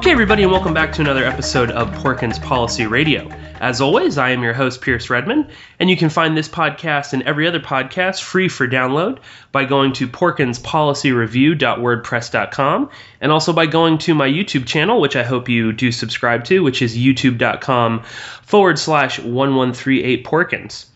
Okay, everybody, and welcome back to another episode of Porkins Policy Radio. As always, I am your host, Pierce Redmond, and you can find this podcast and every other podcast free for download by going to porkinspolicyreview.wordpress.com, and also by going to my YouTube channel, which I hope you do subscribe to, which is youtube.com/1138porkins.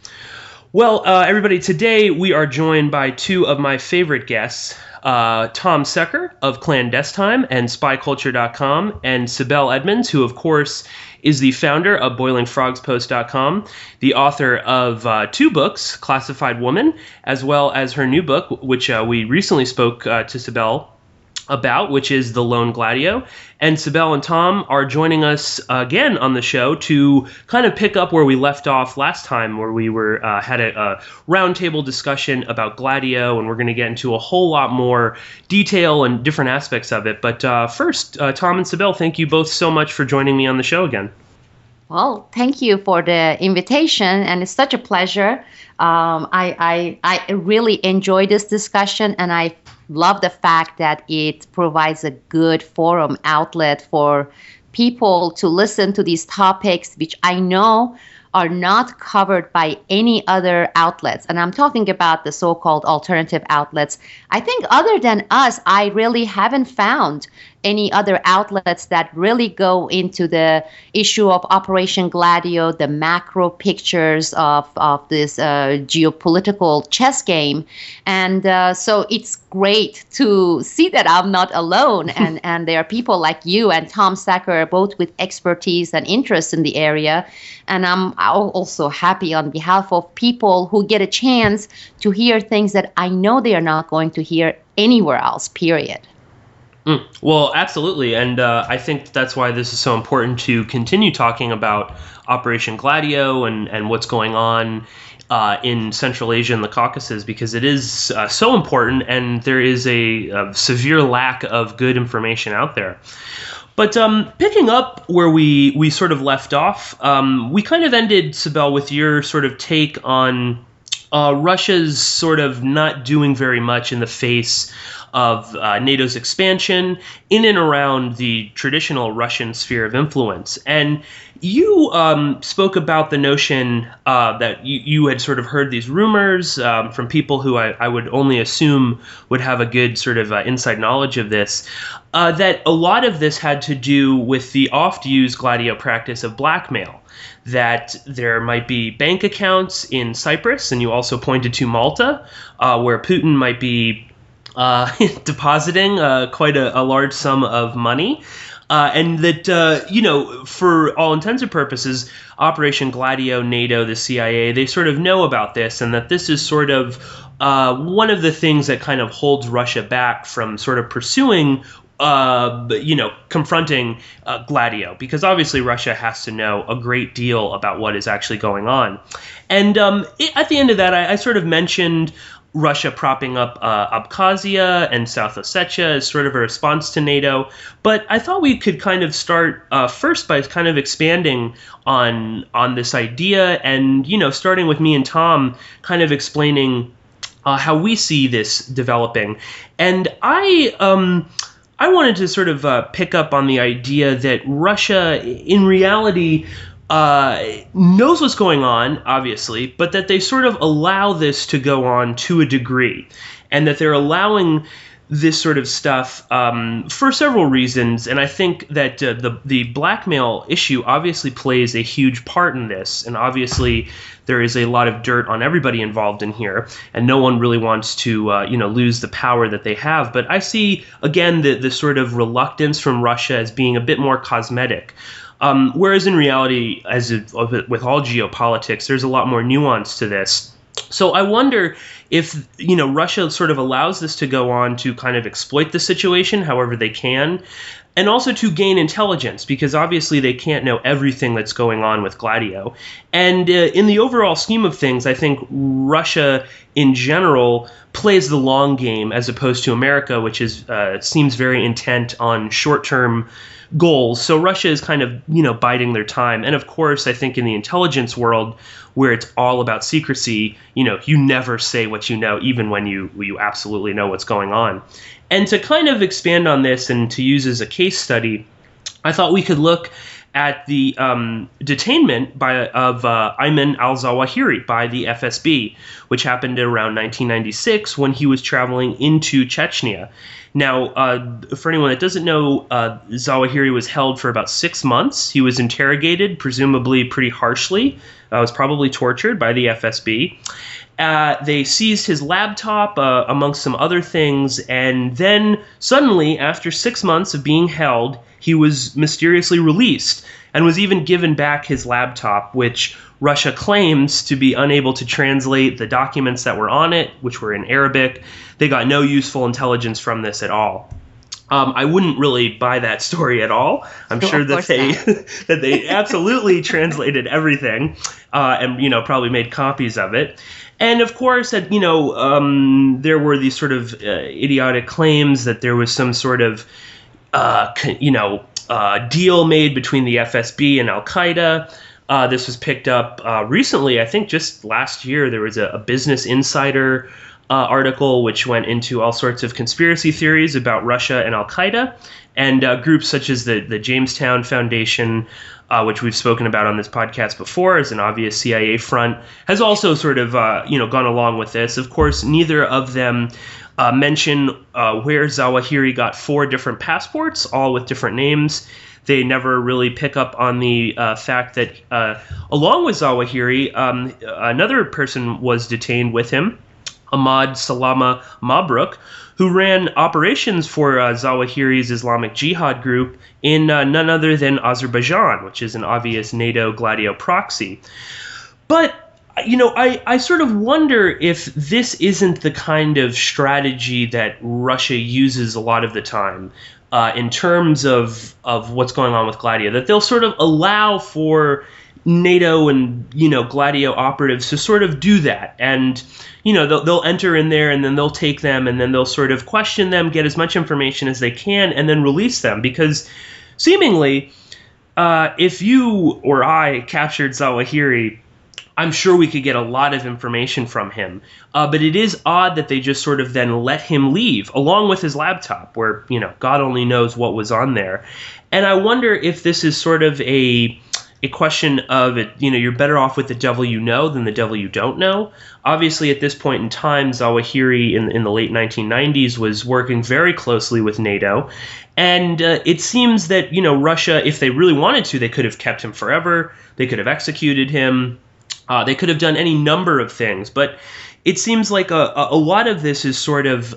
Well, everybody, today we are joined by two of my favorite guests, Tom Secker of Clandestine and SpyCulture.com, and Sibel Edmonds, who, of course, is the founder of BoilingFrogsPost.com, the author of two books, Classified Woman, as well as her new book, which we recently spoke to Sibel about, which is The Lone Gladio. And Sibel and Tom are joining us again on the show to kind of pick up where we left off last time, where we were had a roundtable discussion about Gladio, and we're going to get into a whole lot more detail and different aspects of it. But first, Tom and Sibel, thank you both so much for joining me on the show again. Well, thank you for the invitation, and it's such a pleasure. I really enjoy this discussion, and I love the fact that it provides a good forum outlet for people to listen to these topics, which I know are not covered by any other outlets. And I'm talking about the so-called alternative outlets. I think other than us, I really haven't found any other outlets that really go into the issue of Operation Gladio, the macro pictures of this geopolitical chess game. And so it's great to see that I'm not alone. And there are people like you and Tom Secker, both with expertise and interest in the area. And I'm also happy on behalf of people who get a chance to hear things that I know they are not going to hear anywhere else, period. Well, absolutely. And I think that's why this is so important to continue talking about Operation Gladio and what's going on in Central Asia and the Caucasus, because it is so important, and there is a severe lack of good information out there. But picking up where we sort of left off, we kind of ended, Sibel, with your sort of take on Russia's sort of not doing very much in the face of NATO's expansion in and around the traditional Russian sphere of influence. And you spoke about the notion that you had sort of heard these rumors from people who I would only assume would have a good sort of inside knowledge of this, that a lot of this had to do with the oft-used Gladio practice of blackmail, that there might be bank accounts in Cyprus, and you also pointed to Malta, where Putin might be depositing quite a large sum of money, and that, for all intents and purposes, Operation Gladio, NATO, the CIA, they sort of know about this, and that this is sort of one of the things that kind of holds Russia back from sort of pursuing confronting Gladio, because obviously Russia has to know a great deal about what is actually going on. And at the end of that, I sort of mentioned Russia propping up Abkhazia and South Ossetia as sort of a response to NATO. But I thought we could kind of start first by kind of expanding on this idea, and, starting with me and Tom kind of explaining how we see this developing. And I wanted to sort of pick up on the idea that Russia, in reality, knows what's going on, obviously, but that they sort of allow this to go on to a degree, and that they're allowing this sort of stuff for several reasons. And I think that the blackmail issue obviously plays a huge part in this, and obviously there is a lot of dirt on everybody involved in here, and no one really wants to lose the power that they have. But I see, again, the sort of reluctance from Russia as being a bit more cosmetic. Whereas in reality, as with all geopolitics, there's a lot more nuance to this. So I wonder if, Russia sort of allows this to go on to kind of exploit the situation however they can, and also to gain intelligence, because obviously they can't know everything that's going on with Gladio. And in the overall scheme of things, I think Russia in general plays the long game, as opposed to America, which seems very intent on short-term goals. So Russia is kind of, biding their time. And of course, I think in the intelligence world, where it's all about secrecy, you never say what you know, even when you absolutely know what's going on. And to kind of expand on this and to use as a case study, I thought we could look at the detainment of Ayman Al Zawahiri by the FSB, which happened around 1996 when he was traveling into Chechnya. Now, for anyone that doesn't know, Zawahiri was held for about 6 months. He was interrogated, presumably pretty harshly. Was probably tortured by the FSB. They seized his laptop, amongst some other things, and then suddenly, after 6 months of being held, he was mysteriously released and was even given back his laptop, which Russia claims to be unable to translate the documents that were on it, which were in Arabic. They got no useful intelligence from this at all. I wouldn't really buy that story at all. I'm sure that they absolutely translated everything, and probably made copies of it. And of course, that there were these sort of idiotic claims that there was some sort of deal made between the FSB and Al Qaeda. This was picked up recently. I think just last year there was a Business Insider article which went into all sorts of conspiracy theories about Russia and Al Qaeda, and groups such as the Jamestown Foundation, which we've spoken about on this podcast before as an obvious CIA front, has also sort of gone along with this. Of course, neither of them mention where Zawahiri got 4 different passports, all with different names. They never really pick up on the fact that along with Zawahiri, another person was detained with him, Ahmad Salama Mabruk, who ran operations for Zawahiri's Islamic Jihad group in none other than Azerbaijan, which is an obvious NATO Gladio proxy. But I sort of wonder if this isn't the kind of strategy that Russia uses a lot of the time in terms of what's going on with Gladio, that they'll sort of allow for NATO and Gladio operatives to sort of do that, and they'll enter in there, and then they'll take them, and then they'll sort of question them, get as much information as they can, and then release them. Because seemingly, if you or I captured Zawahiri, I'm sure we could get a lot of information from him. But it is odd that they just sort of then let him leave, along with his laptop, where, God only knows what was on there. And I wonder if this is sort of a question of it, you're better off with the devil you know than the devil you don't know. Obviously, at this point in time, Zawahiri in the late 1990s was working very closely with NATO. And it seems that, Russia, if they really wanted to, they could have kept him forever. They could have executed him. They could have done any number of things. But it seems like a lot of this is sort of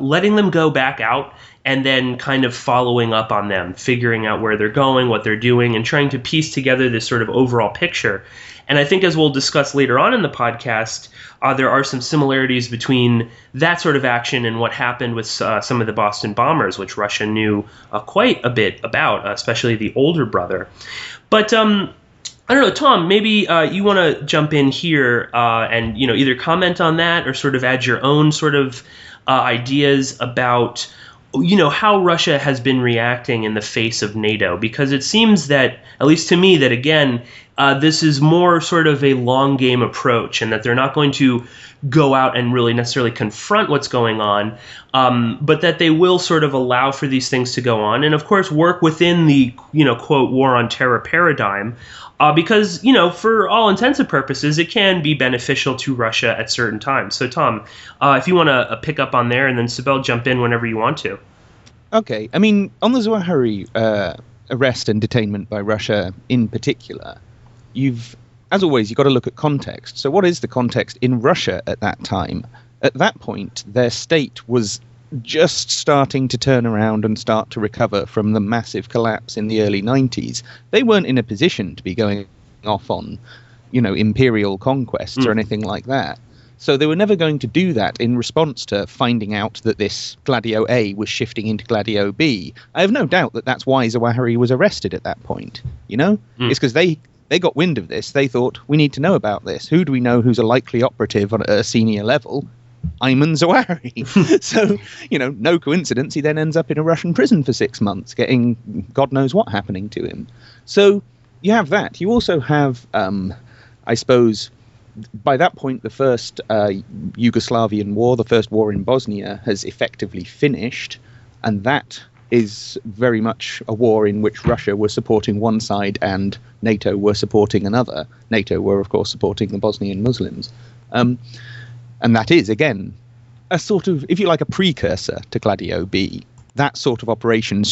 letting them go back out and then kind of following up on them, figuring out where they're going, what they're doing, and trying to piece together this sort of overall picture. And I think, as we'll discuss later on in the podcast, there are some similarities between that sort of action and what happened with some of the Boston bombers, which Russia knew quite a bit about, especially the older brother. But I don't know, Tom, maybe you want to jump in here and either comment on that or sort of add your own sort of ideas about how Russia has been reacting in the face of NATO, because it seems that, at least to me, that again, this is more sort of a long game approach, and that they're not going to go out and really necessarily confront what's going on, but that they will sort of allow for these things to go on, and of course work within the quote war on terror paradigm. Because, for all intents and purposes, it can be beneficial to Russia at certain times. So, Tom, if you want to pick up on there, and then Sibel, jump in whenever you want to. Okay. I mean, on the Zawahiri arrest and detainment by Russia in particular, as always, you've got to look at context. So what is the context in Russia at that time? At that point, their state was just starting to turn around and start to recover from the massive collapse in the early 90s. They weren't in a position to be going off on, imperial conquests or anything like that. So they were never going to do that in response to finding out that this Gladio A was shifting into Gladio B. I have no doubt that that's why Zawahiri was arrested at that point. It's because they got wind of this. They thought, we need to know about this. Who do we know who's a likely operative at a senior level? Ayman Zawahiri. So, no coincidence, he then ends up in a Russian prison for 6 months, getting God knows what happening to him. So you have that. You also have, I suppose, by that point, the first Yugoslavian war, the first war in Bosnia, has effectively finished, and that is very much a war in which Russia was supporting one side and NATO were supporting another. NATO were, of course, supporting the Bosnian Muslims. And that is, again, a sort of, if you like, a precursor to Gladio B. That sort of operation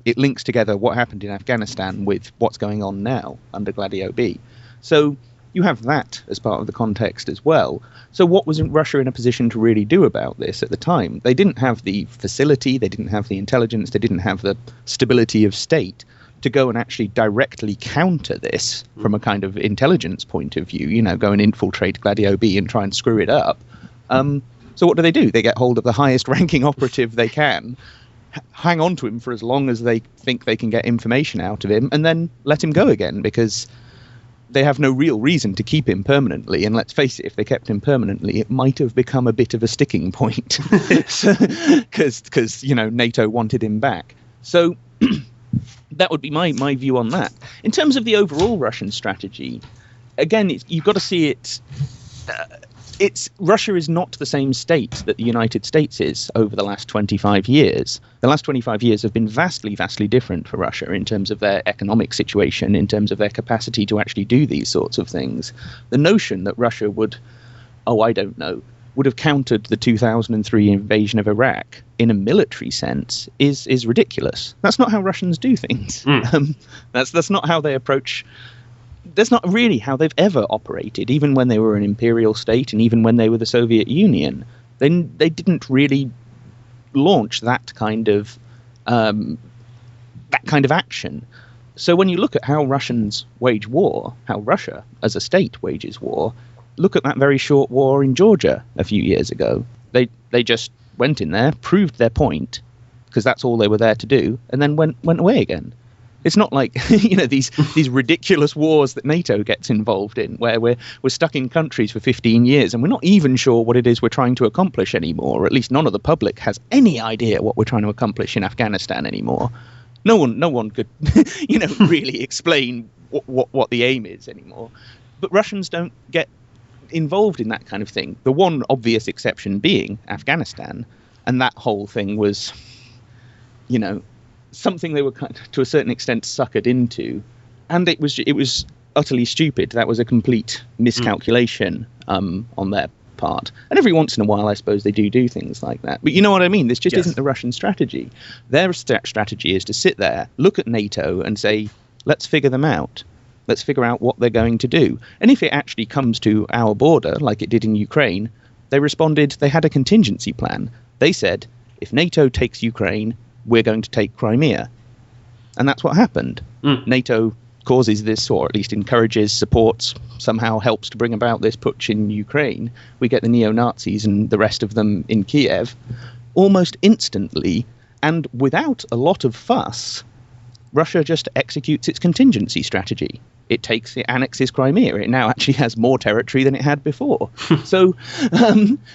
it links together what happened in Afghanistan with what's going on now under Gladio B. So you have that as part of the context as well. So what was Russia in a position to really do about this at the time? They didn't have the facility, they didn't have the intelligence, they didn't have the stability of state to go and actually directly counter this from a kind of intelligence point of view, go and infiltrate Gladio B and try and screw it up. So what do? They get hold of the highest ranking operative they can, hang on to him for as long as they think they can get information out of him, and then let him go again, because they have no real reason to keep him permanently. And let's face it, if they kept him permanently, it might have become a bit of a sticking point because NATO wanted him back. So that would be my view on that. In terms of the overall Russian strategy, again, you've got to see it. Russia is not the same state that the United States is over the last 25 years. The last 25 years have been vastly, vastly different for Russia in terms of their economic situation, in terms of their capacity to actually do these sorts of things. The notion that Russia would have countered the 2003 invasion of Iraq in a military sense is ridiculous. That's not how Russians do things. That's not how they approach. That's not really how they've ever operated, even when they were an imperial state and even when they were the Soviet Union. They didn't really launch that kind of action. So when you look at how Russians wage war, how Russia as a state wages war, look at that very short war in Georgia a few years ago. They just went in there, proved their point, because that's all they were there to do, and then went away again. It's not like these ridiculous wars that NATO gets involved in, where we're stuck in countries for 15 years and we're not even sure what it is we're trying to accomplish anymore. Or at least none of the public has any idea what we're trying to accomplish in Afghanistan anymore. No one could really explain what the aim is anymore. But Russians don't get involved in that kind of thing. The one obvious exception being Afghanistan, and that whole thing was, something they were to a certain extent suckered into, and it was utterly stupid. That was a complete miscalculation on their part. And every once in a while, I suppose they do things like that. But you know what I mean? This just isn't the Russian strategy. Their strategy is to sit there, look at NATO, and say, let's figure them out. Let's figure out what they're going to do. And if it actually comes to our border, like it did in Ukraine, they responded. They had a contingency plan. They said, if NATO takes Ukraine, we're going to take Crimea. And that's what happened. NATO causes this, or at least encourages, supports, somehow helps to bring about this putsch in Ukraine. We get the neo-Nazis and the rest of them in Kiev. Almost instantly, and without a lot of fuss, Russia just executes its contingency strategy. It annexes Crimea. It now actually has more territory than it had before. So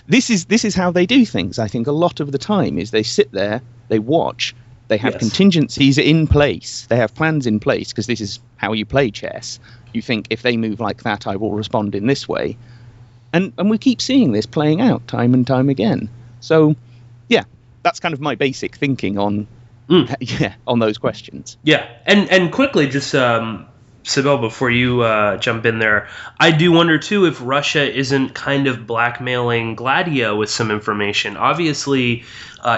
this is how they do things. I think a lot of the time is they sit there, they watch, they have contingencies in place, they have plans in place, because this is how you play chess. You think, if they move like that, I will respond in this way. And we keep seeing this playing out time and time again. So, yeah, that's kind of my basic thinking on those questions. Yeah, and quickly, just Sibel, before you jump in there, I do wonder too if Russia isn't kind of blackmailing Gladio with some information. Obviously,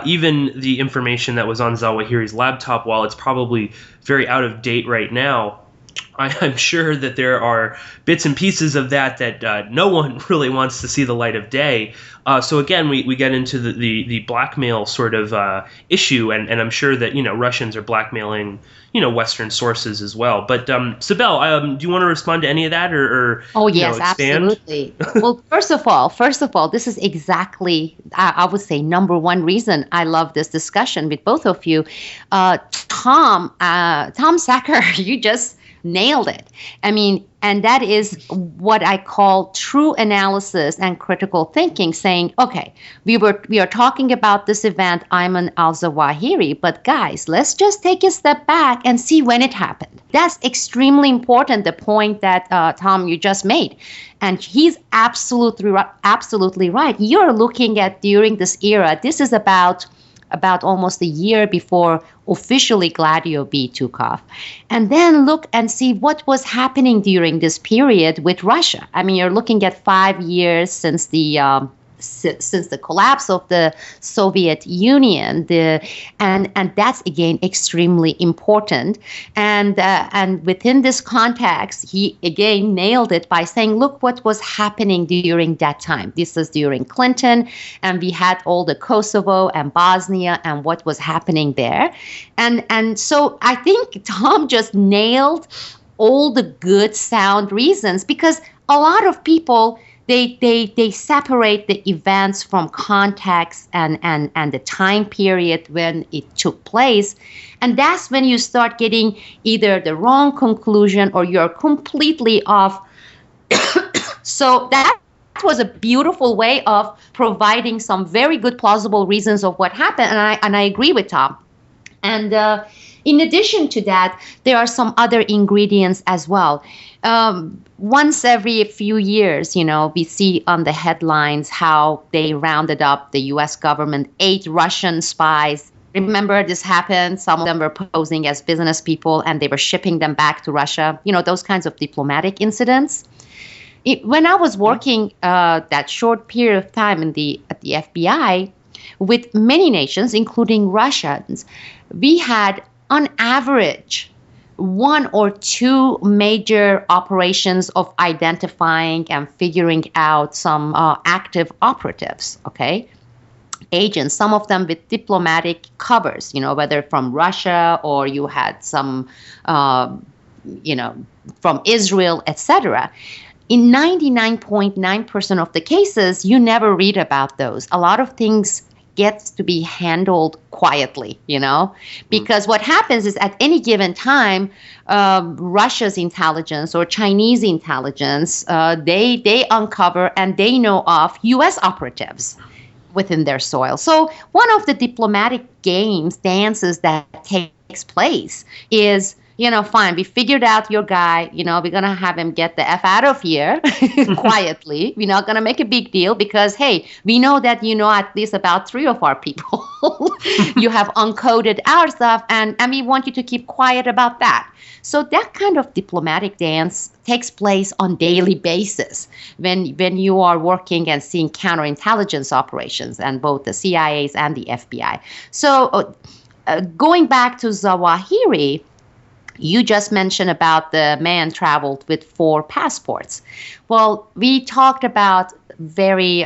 even the information that was on Zawahiri's laptop, while it's probably very out of date right now, I'm sure that there are bits and pieces of that no one really wants to see the light of day. So again, we get into the blackmail sort of issue, and I'm sure that Russians are blackmailing Western sources as well. But Sibel, do you want to respond to any of that, or oh yes, expand? Absolutely. Well, first of all, this is exactly I would say number one reason I love this discussion with both of you. Tom Secker, you just nailed it. I mean, and that is what I call true analysis and critical thinking, saying, okay, we are talking about this event, Ayman Al Zawahiri, but guys, let's just take a step back and see when it happened. That's extremely important, the point that Tom, you just made. And he's absolutely right. You're looking at during this era, this is about about almost a year before officially Gladio B took off. And then look and see what was happening during this period with Russia. I mean, you're looking at 5 years since the collapse of the Soviet Union, and that's again extremely important. And within this context, he again nailed it by saying, "Look what was happening during that time. This was during Clinton, and we had all the Kosovo and Bosnia and what was happening there." And so I think Tom just nailed all the good, sound reasons, because a lot of people, they separate the events from context and the time period when it took place. And that's when you start getting either the wrong conclusion or you're completely off. So that was a beautiful way of providing some very good plausible reasons of what happened. And I agree with Tom. And in addition to that, there are some other ingredients as well. Once every few years, we see on the headlines how they rounded up the U.S. government 8 Russian spies. Remember, this happened. Some of them were posing as business people, and they were shipping them back to Russia. Those kinds of diplomatic incidents. When I was working that short period of time at the FBI with many nations, including Russians, we had on average 1 or 2 major operations of identifying and figuring out some active operatives, agents, some of them with diplomatic covers, whether from Russia or you had some, from Israel, etc. In 99.9% of the cases, you never read about those. A lot of things gets to be handled quietly, because what happens is at any given time, Russia's intelligence or Chinese intelligence, they uncover and they know of U.S. operatives within their soil. So one of the diplomatic dances that takes place is, fine, we figured out your guy, we're going to have him get the F out of here quietly. We're not going to make a big deal because, hey, we know that at least about 3 of our people. You have uncoded our stuff, and we want you to keep quiet about that. So that kind of diplomatic dance takes place on daily basis when you are working and seeing counterintelligence operations and both the CIAs and the FBI. So going back to Zawahiri, you just mentioned about the man traveled with 4 passports. Well, we talked about very,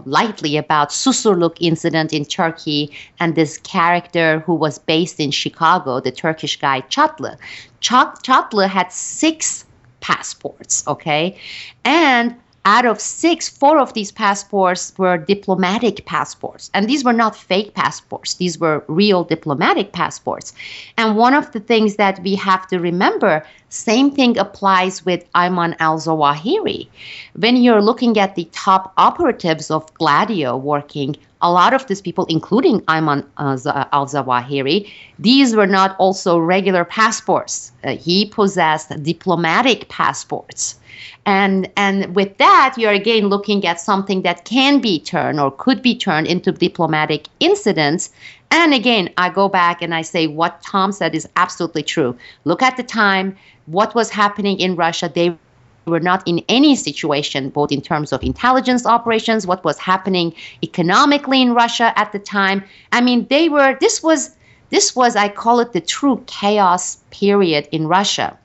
lightly about Susurluk incident in Turkey and this character who was based in Chicago, the Turkish guy Çatlı. Çatlı had 6 passports, and out of 6, 4 of these passports were diplomatic passports. And these were not fake passports. These were real diplomatic passports. And one of the things that we have to remember, same thing applies with Ayman Al Zawahiri. When you're looking at the top operatives of Gladio working, a lot of these people, including Ayman Al Zawahiri, these were not also regular passports. He possessed diplomatic passports. And with that, you're again looking at something that can be turned or could be turned into diplomatic incidents. And again, I go back and I say what Tom said is absolutely true. Look at the time, what was happening in Russia. They were not in any situation, both in terms of intelligence operations, what was happening economically in Russia at the time. I mean, this was, I call it the true chaos period in Russia.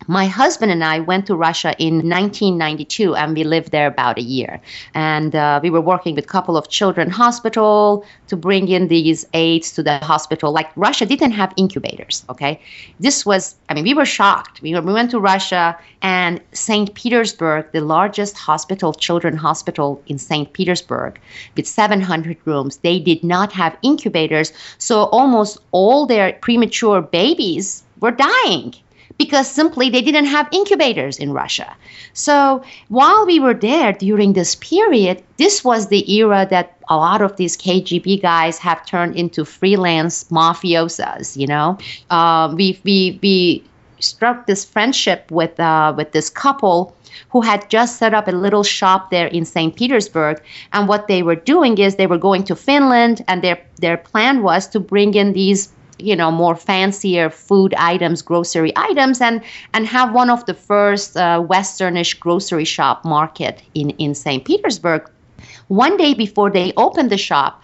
My husband and I went to Russia in 1992, and we lived there about a year. And we were working with a couple of children hospital to bring in these aids to the hospital. Like, Russia didn't have incubators, This was, we were shocked. We went to Russia, and St. Petersburg, the largest children's hospital in St. Petersburg, with 700 rooms, they did not have incubators. So almost all their premature babies were dying, because simply they didn't have incubators in Russia. So while we were there during this period, this was the era that a lot of these KGB guys have turned into freelance mafiosas, We struck this friendship with this couple who had just set up a little shop there in St. Petersburg. And what they were doing is they were going to Finland, and their plan was to bring in these, more fancier food items, grocery items, and have one of the first Westernish grocery shop market in St. Petersburg. One day before they opened the shop,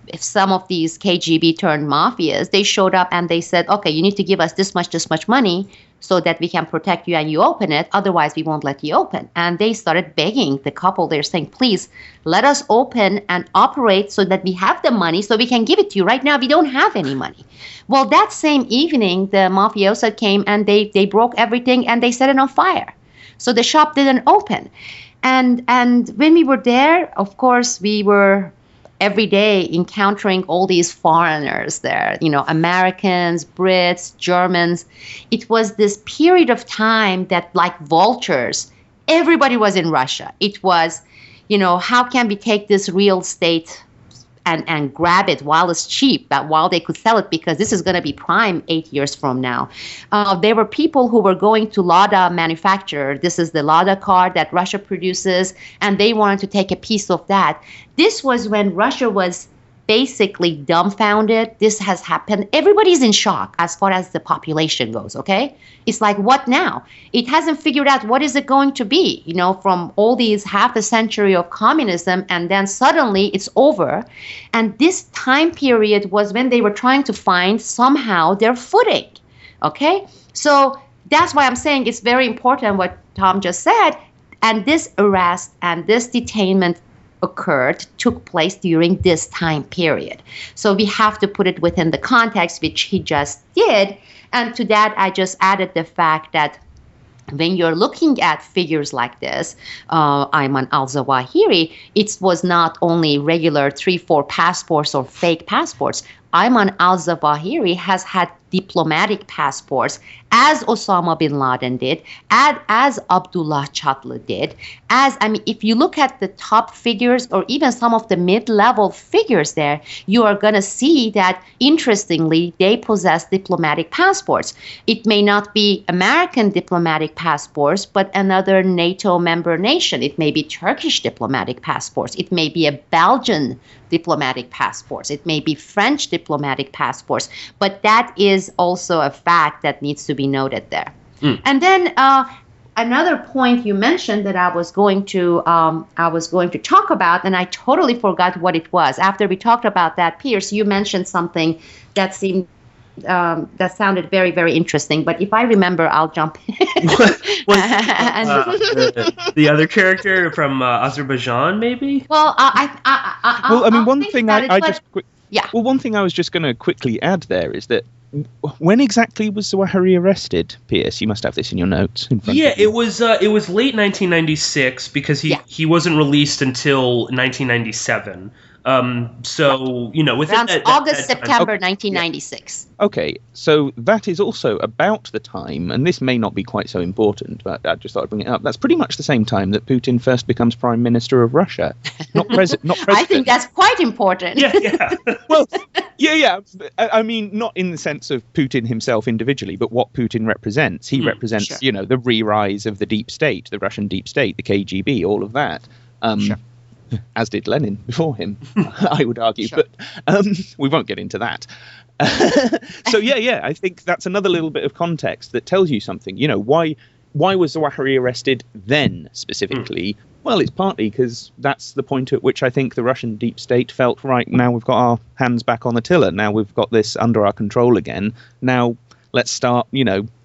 if some of these KGB turned mafias, they showed up and they said, okay, you need to give us this much money so that we can protect you and you open it. Otherwise, we won't let you open. And they started begging the couple. They're saying, please let us open and operate so that we have the money so we can give it to you. Right now, we don't have any money. Well, that same evening, the mafiosa came and they broke everything and they set it on fire. So the shop didn't open. And when we were there, of course, we were every day encountering all these foreigners there, Americans, Brits, Germans. It was this period of time that, like vultures, everybody was in Russia. It was, how can we take this real estate and grab it while it's cheap, but while they could sell it, because this is going to be prime 8 years from now. There were people who were going to Lada manufacturer. This is the Lada car that Russia produces, and they wanted to take a piece of that. This was when Russia was basically dumbfounded. This has happened. Everybody's in shock as far as the population goes, okay? It's like, what now? It hasn't figured out what is it going to be, from all these half a century of communism, and then suddenly it's over. And this time period was when they were trying to find somehow their footing, okay? So that's why I'm saying it's very important what Tom just said. And this arrest and this detainment took place during this time period. So we have to put it within the context which he just did. And to that, I just added the fact that when you're looking at figures like this, Ayman Al Zawahiri, it was not only regular 3-4 passports or fake passports. Ayman Al Zawahiri has had diplomatic passports, as Osama bin Laden did, as Abdullah Chatla did. If you look at the top figures or even some of the mid-level figures there, you are going to see that, interestingly, they possess diplomatic passports. It may not be American diplomatic passports, but another NATO member nation. It may be Turkish diplomatic passports. It may be a Belgian diplomatic passports. It may be French diplomatic passports. But that is also a fact that needs to be noted there. And then another point you mentioned that I was going to talk about, and I totally forgot what it was. After we talked about that, Pierce, you mentioned something that seemed that sounded very, very interesting. But if I remember, I'll jump in. The other character from Azerbaijan, maybe? Well, one thing I was just going to quickly add there is that when exactly was Zawahiri arrested, Pierce? You must have this in your notes in front of you. It was late 1996 because he wasn't released until 1997. Within September 1996. Okay, so that is also about the time, and this may not be quite so important, but I just thought I'd bring it up. That's pretty much the same time that Putin first becomes Prime Minister of Russia. Not president. I think that's quite important. Yeah. Well, yeah. I mean, not in the sense of Putin himself individually, but what Putin represents. He represents, sure. The re-rise of the deep state, the Russian deep state, the KGB, all of that. Sure. As did Lenin before him, I would argue. Sure. But we won't get into that. So, I think that's another little bit of context that tells you something. Why was Zawahiri arrested then specifically? Well, it's partly because that's the point at which I think the Russian deep state felt, right, now we've got our hands back on the tiller. Now we've got this under our control again. Now let's start,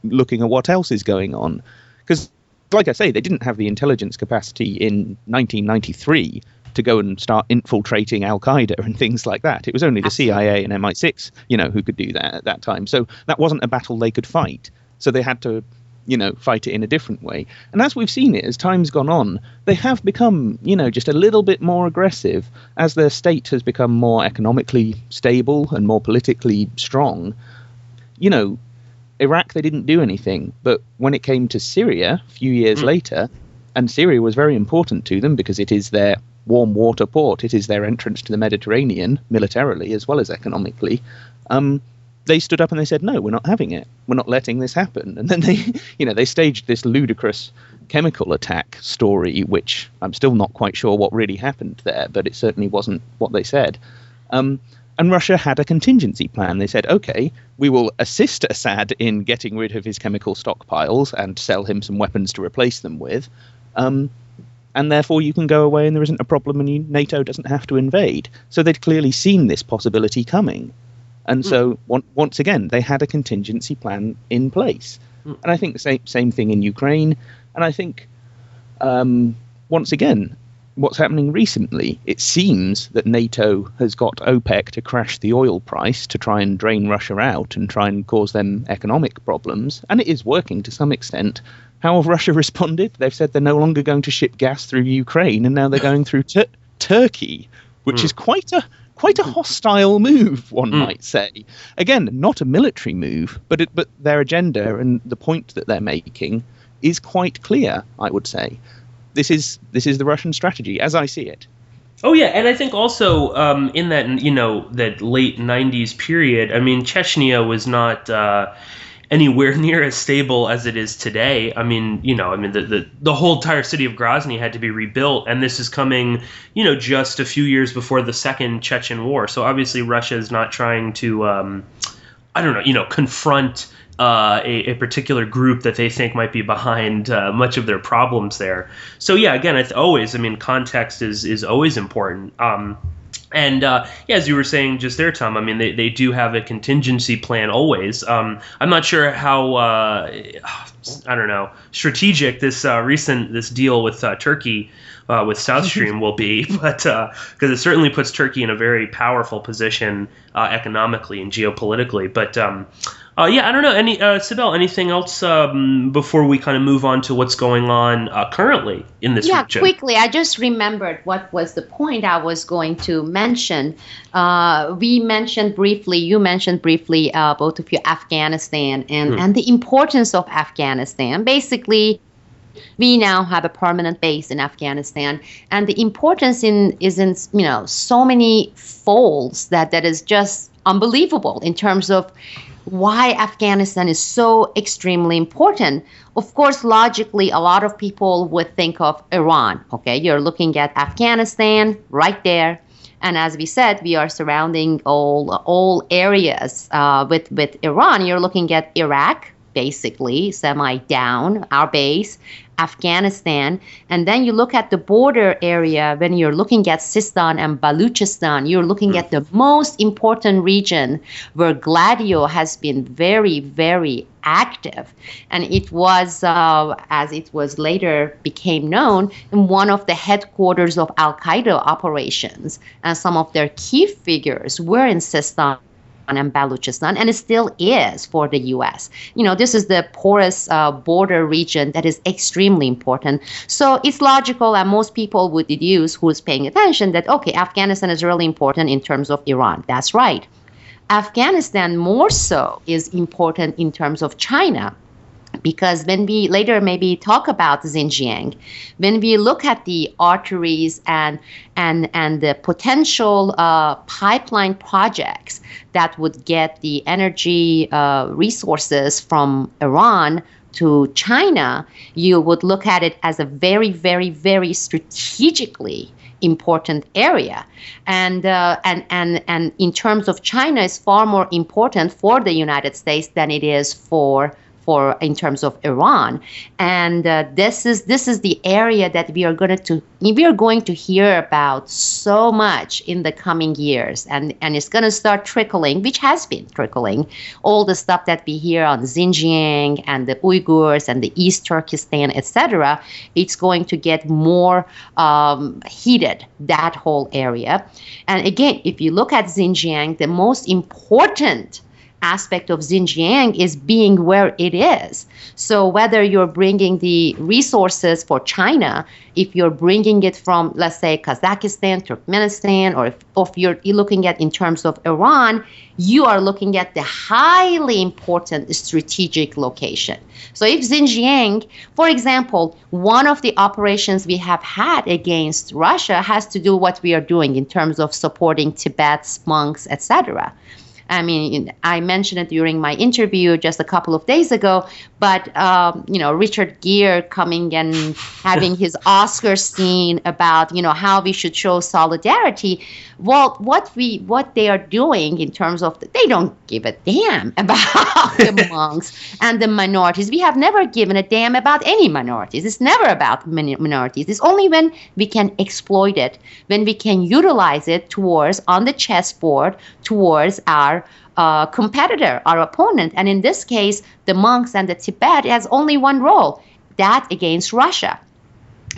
looking at what else is going on. Because, like I say, they didn't have the intelligence capacity in 1993 to go and start infiltrating Al-Qaeda and things like that. It was only the CIA and MI6, who could do that at that time. So that wasn't a battle they could fight. So they had to, fight it in a different way. And as we've seen it, as time's gone on, they have become, just a little bit more aggressive as their state has become more economically stable and more politically strong. Iraq, they didn't do anything. But when it came to Syria a few years later, and Syria was very important to them because it is their warm water port, it is their entrance to the Mediterranean militarily as well as economically, they stood up and they said, no, we're not having it. We're not letting this happen. And then they staged this ludicrous chemical attack story, which I'm still not quite sure what really happened there, but it certainly wasn't what they said. And Russia had a contingency plan. They said, OK, we will assist Assad in getting rid of his chemical stockpiles and sell him some weapons to replace them with. And therefore you can go away and there isn't a problem and NATO doesn't have to invade. So they'd clearly seen this possibility coming. And so once again, they had a contingency plan in place. And I think the same thing in Ukraine. And I think, once again, what's happening recently, it seems that NATO has got OPEC to crash the oil price to try and drain Russia out and try and cause them economic problems. And it is working to some extent. How have Russia responded? They've said they're no longer going to ship gas through Ukraine, and now they're going through Turkey, which is quite a hostile move, one might say. Again, not a military move, but their agenda and the point that they're making is quite clear, I would say. This is the Russian strategy, as I see it. Oh yeah, and I think also in that that late 90s period, I mean, Chechnya was not anywhere near as stable as it is today. I mean, the whole entire city of Grozny had to be rebuilt, and this is coming, just a few years before the Second Chechen War. So obviously Russia is not trying to, confront a particular group that they think might be behind much of their problems there. So yeah, again, context is always important. And as you were saying just there, Tom, I mean, they do have a contingency plan always. I'm not sure how, strategic this deal with Turkey with South Stream will be, but because it certainly puts Turkey in a very powerful position economically and geopolitically. But I don't know. Sibel, anything else before we kind of move on to what's going on currently in this region? Yeah, quickly. I just remembered what was the point I was going to mention. You mentioned briefly, both of you, Afghanistan and the importance of Afghanistan. Basically, we now have a permanent base in Afghanistan, and the importance is in so many folds that is just unbelievable in terms of why Afghanistan is so extremely important. Of course, logically, a lot of people would think of Iran. Okay, you're looking at Afghanistan right there. And as we said, we are surrounding all areas with Iran. You're looking at Iraq, basically, semi-down, our base, Afghanistan, and then you look at the border area. When you're looking at Sistan and Baluchistan, you're looking at the most important region where Gladio has been very, very active. And it was, as it was later became known, in one of the headquarters of Al-Qaeda operations. And some of their key figures were in Sistan and Baluchistan, and it still is for the U.S. This is the porous border region that is extremely important. So it's logical, and most people would deduce, who's paying attention, that, okay, Afghanistan is really important in terms of Iran. That's right. Afghanistan more so is important in terms of China. Because when we later maybe talk about Xinjiang, when we look at the arteries and the potential pipeline projects that would get the energy resources from Iran to China, you would look at it as a very, very, very strategically important area. And in terms of China, is far more important for the United States than it is for in terms of Iran. And this is the area that we are going to hear about so much in the coming years, and it's going to start trickling, which has been trickling, all the stuff that we hear on Xinjiang and the Uyghurs and the East Turkestan, etc. It's going to get more heated, that whole area. And again, if you look at Xinjiang, the most important aspect of Xinjiang is being where it is. So whether you're bringing the resources for China, if you're bringing it from, let's say, Kazakhstan, Turkmenistan, or if you're looking at in terms of Iran, you are looking at the highly important strategic location. So if Xinjiang, for example, one of the operations we have had against Russia has to do what we are doing in terms of supporting Tibet's monks, etc. I mean, I mentioned it during my interview just a couple of days ago, but, Richard Gere coming and having his Oscar scene about, how we should show solidarity. Well, what they are doing in terms of, they don't give a damn about the monks and the minorities. We have never given a damn about any minorities. It's never about minorities. It's only when we can exploit it, when we can utilize it towards, on the chessboard, towards our competitor, our opponent. And in this case, the monks and the Tibet has only one role, that against Russia.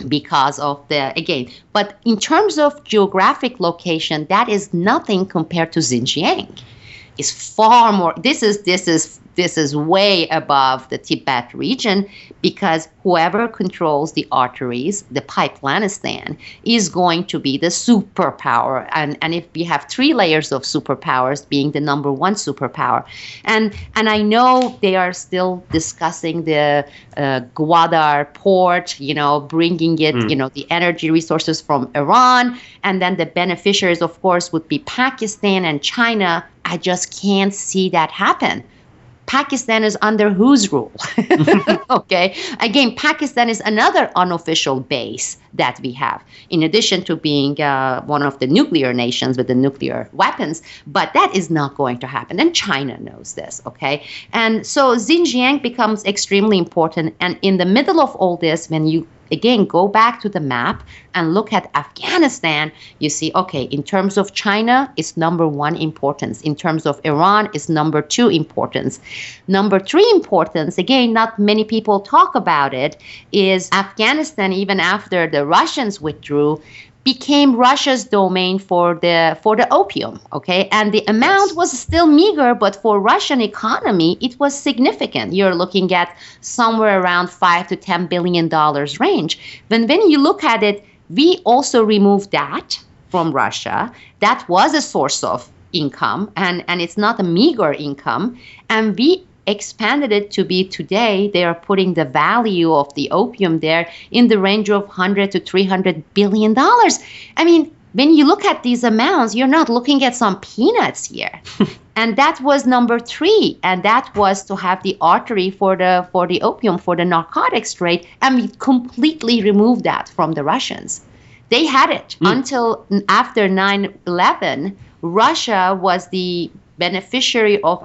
Because of but in terms of geographic location, that is nothing compared to Xinjiang. It's far more. This is way above the Tibet region, because whoever controls the arteries, the Pipelanistan, is going to be the superpower. And if we have three layers of superpowers, being the number one superpower. And I know they are still discussing the Gwadar port, bringing it, the energy resources from Iran. And then the beneficiaries, of course, would be Pakistan and China. I just can't see that happen. Pakistan is under whose rule? Okay. Again, Pakistan is another unofficial base that we have, in addition to being one of the nuclear nations with the nuclear weapons. But that is not going to happen. And China knows this. Okay. And so Xinjiang becomes extremely important. And in the middle of all this, when you again go back to the map and look at Afghanistan, you see, okay, in terms of China, it's number one importance. In terms of Iran, it's number two importance. Number three importance, again, not many people talk about it, is Afghanistan, even after the Russians withdrew, became Russia's domain for the opium, okay? And the amount was still meager, but for Russian economy, it was significant. You're looking at somewhere around $5 to $10 billion range. When you look at it, we also removed that from Russia. That was a source of income, and it's not a meager income. And we expanded it to be, today they are putting the value of the opium there in the range of $100 to $300 billion. I mean, when you look at these amounts, you're not looking at some peanuts here. And that was number three, and that was to have the artery for the opium, for the narcotics trade, and we completely removed that from the Russians. They had it until after 9/11. Russia was the beneficiary of,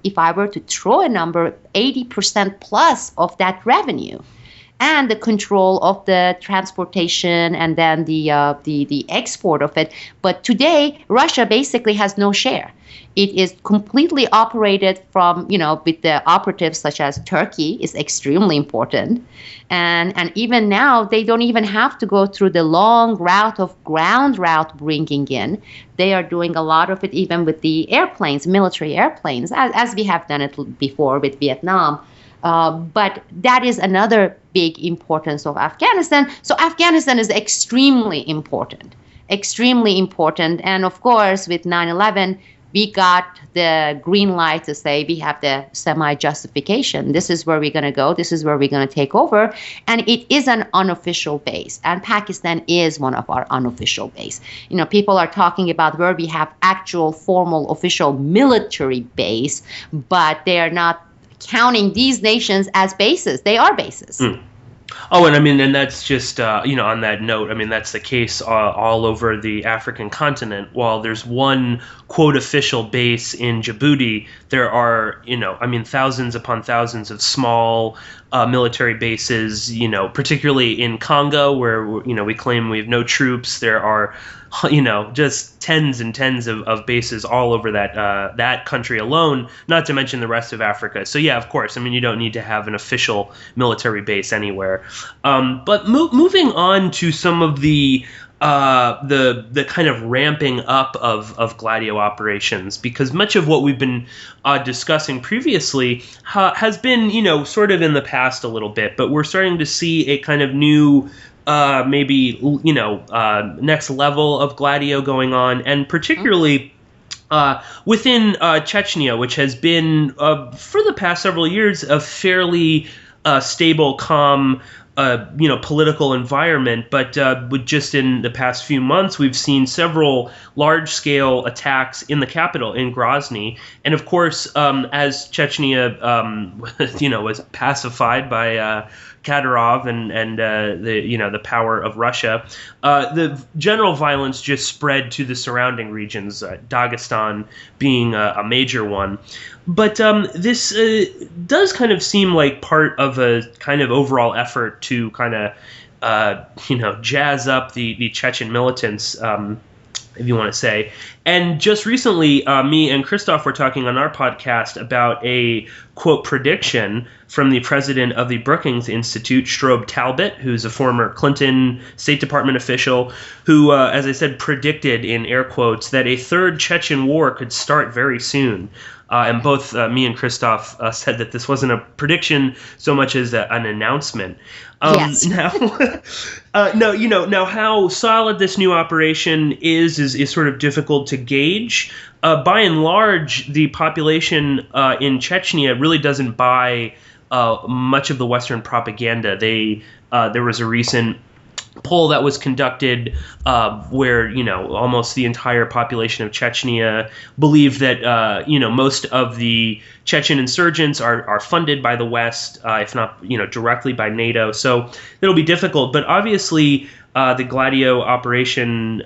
if I were to throw a number, 80% plus of that revenue, and the control of the transportation and then the export of it. But today, Russia basically has no share. It is completely operated from, with the operatives such as Turkey is extremely important. And even now, they don't even have to go through the long route of ground route bringing in. They are doing a lot of it even with the airplanes, military airplanes, as we have done it before with Vietnam. But that is another big importance of Afghanistan. So Afghanistan is extremely important. And of course, with 9/11, we got the green light to say we have the semi-justification. This is where we're going to go. This is where we're going to take over. And it is an unofficial base. And Pakistan is one of our unofficial base. People are talking about where we have actual formal official military base, but they are not counting these nations as bases. They are bases. Oh, and that's just, on that note, that's the case all over the African continent. While there's one, quote, official base in Djibouti, there are, thousands upon thousands of small military bases, particularly in Congo, where, we claim we have no troops. There are, just tens and tens of bases all over that country alone, not to mention the rest of Africa. So, yeah, of course, you don't need to have an official military base anywhere. But moving on to some of the kind of ramping up of Gladio operations, because much of what we've been discussing previously has been, sort of in the past a little bit, but we're starting to see a kind of new next level of Gladio going on, and particularly within Chechnya, which has been, for the past several years, a fairly stable, calm political environment, but with just in the past few months, we've seen several large-scale attacks in the capital, in Grozny, and of course, as Chechnya, was pacified by Kadyrov and the power of Russia, the general violence just spread to the surrounding regions, Dagestan being a major one. But this does kind of seem like part of a kind of overall effort to kind of, jazz up the Chechen militants, if you want to say. And just recently, me and Christoph were talking on our podcast about a, quote, prediction from the president of the Brookings Institute, Strobe Talbot, who's a former Clinton State Department official, who, as I said, predicted, in air quotes, that a third Chechen war could start very soon. And both me and Christoph said that this wasn't a prediction so much as an announcement. Yes. Now how solid this new operation is sort of difficult to gauge. By and large, the population in Chechnya really doesn't buy much of the Western propaganda. There was a recent poll that was conducted where almost the entire population of Chechnya believed that most of the Chechen insurgents are funded by the West, if not directly by NATO. So it'll be difficult. But obviously, the Gladio operation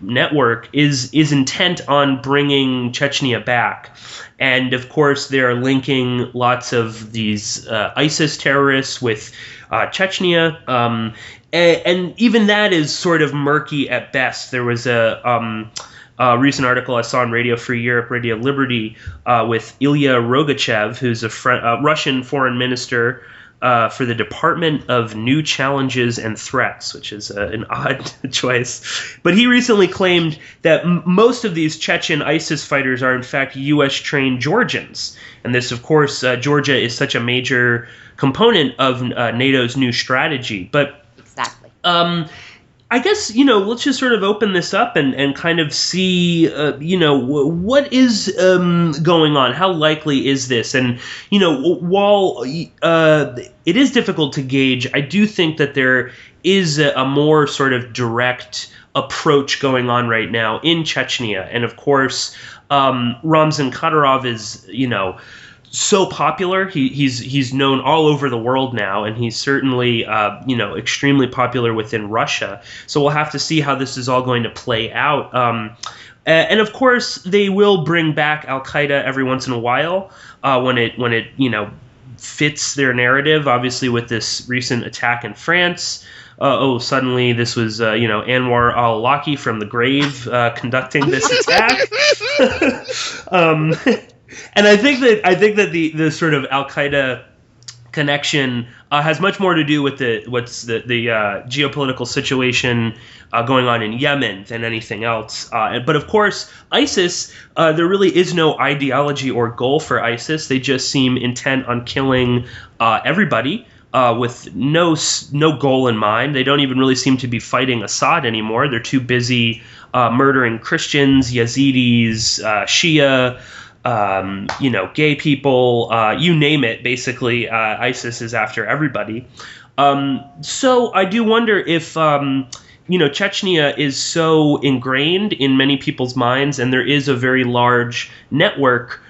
network is intent on bringing Chechnya back. And of course, they're linking lots of these ISIS terrorists with Chechnya. And even that is sort of murky at best. There was a recent article I saw on Radio Free Europe, Radio Liberty, with Ilya Rogachev, who's a Russian foreign minister for the Department of New Challenges and Threats, which is an odd choice. But he recently claimed that most of these Chechen ISIS fighters are in fact U.S.-trained Georgians. And this, of course, Georgia is such a major component of NATO's new strategy. But exactly. I guess, let's just sort of open this up and kind of see, what is going on? How likely is this? And, while it is difficult to gauge, I do think that there is a more sort of direct approach going on right now in Chechnya. And, of course, Ramzan Kadyrov is, so popular. He's known all over the world now, and he's certainly extremely popular within Russia. So we'll have to see how this is all going to play out. And of course, they will bring back Al Qaeda every once in a while when it fits their narrative. Obviously, with this recent attack in France. Suddenly this was, Anwar al-Awlaki from the grave conducting this attack. And I think that the sort of Al Qaeda connection has much more to do with the geopolitical situation going on in Yemen than anything else. But of course, ISIS, there really is no ideology or goal for ISIS. They just seem intent on killing everybody. With no goal in mind. They don't even really seem to be fighting Assad anymore. They're too busy murdering Christians, Yazidis, Shia, gay people, you name it. Basically, ISIS is after everybody. So I do wonder if, Chechnya is so ingrained in many people's minds, and there is a very large network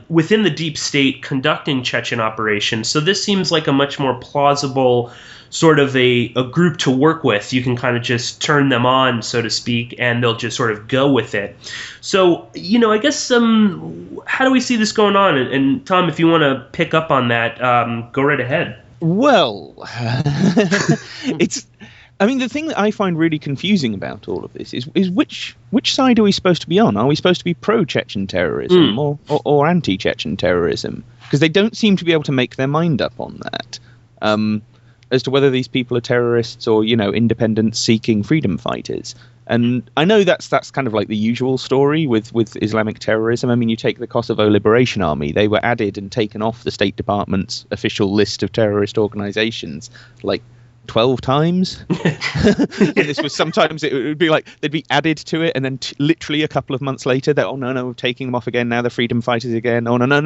within the deep state conducting Chechen operations. So this seems like a much more plausible sort of a group to work with. You can kind of just turn them on, so to speak, and they'll just sort of go with it. So, I guess how do we see this going on? And Tom, if you want to pick up on that, go right ahead. Well, the thing that I find really confusing about all of this is which side are we supposed to be on? Are we supposed to be pro-Chechen terrorism or anti-Chechen terrorism? Because they don't seem to be able to make their mind up on that. As to whether these people are terrorists or, independence-seeking freedom fighters. And I know that's kind of like the usual story with Islamic terrorism. I mean, you take the Kosovo Liberation Army. They were added and taken off the State Department's official list of terrorist organizations, like 12 times. And this was sometimes it would be like they'd be added to it, and then literally a couple of months later, they're, oh no, we're taking them off again. Now the freedom fighters again. Oh no, now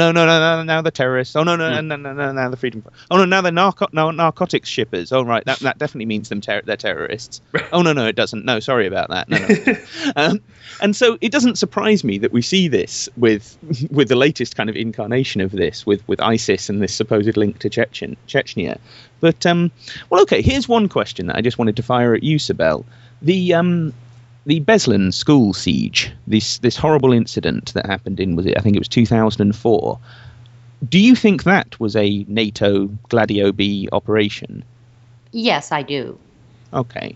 the terrorists. Oh no, now the freedom. Oh no, now they're narcotics shippers. Oh right, that definitely means they're terrorists. Oh no, it doesn't. No, sorry about that. No. And so it doesn't surprise me that we see this with the latest kind of incarnation of this with ISIS and this supposed link to Chechnya. But well, okay. Here's one question that I just wanted to fire at you, Sibel. The Beslan school siege, this horrible incident that happened I think it was 2004. Do you think that was a NATO Gladio B operation? Yes, I do. Okay.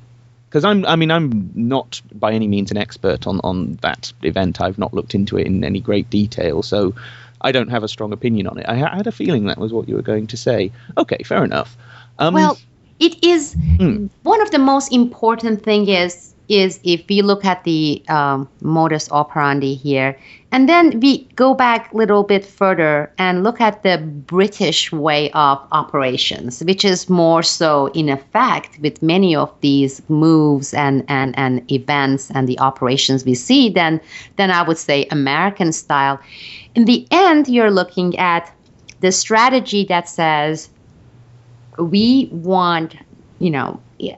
Because I'm not by any means an expert on that event. I've not looked into it in any great detail, so I don't have a strong opinion on it. I had a feeling that was what you were going to say. Okay, fair enough. Well, it is one of the most important thing is if we look at the modus operandi here, and then we go back a little bit further and look at the British way of operations, which is more so in effect with many of these moves and events and the operations we see than I would say American style. In the end, you're looking at the strategy that says we want,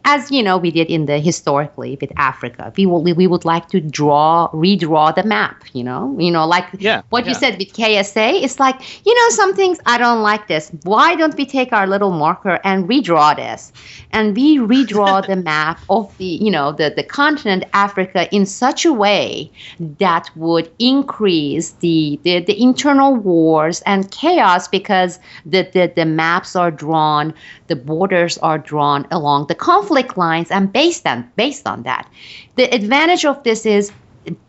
as we did in the historically with Africa, we would like to redraw the map, what you said with KSA. It's like, some things I don't like this. Why don't we take our little marker and redraw this? And we redraw the map of the continent Africa in such a way that would increase the internal wars and chaos, because the maps are drawn, the borders are drawn along the conflict lines, and based on that. The advantage of this is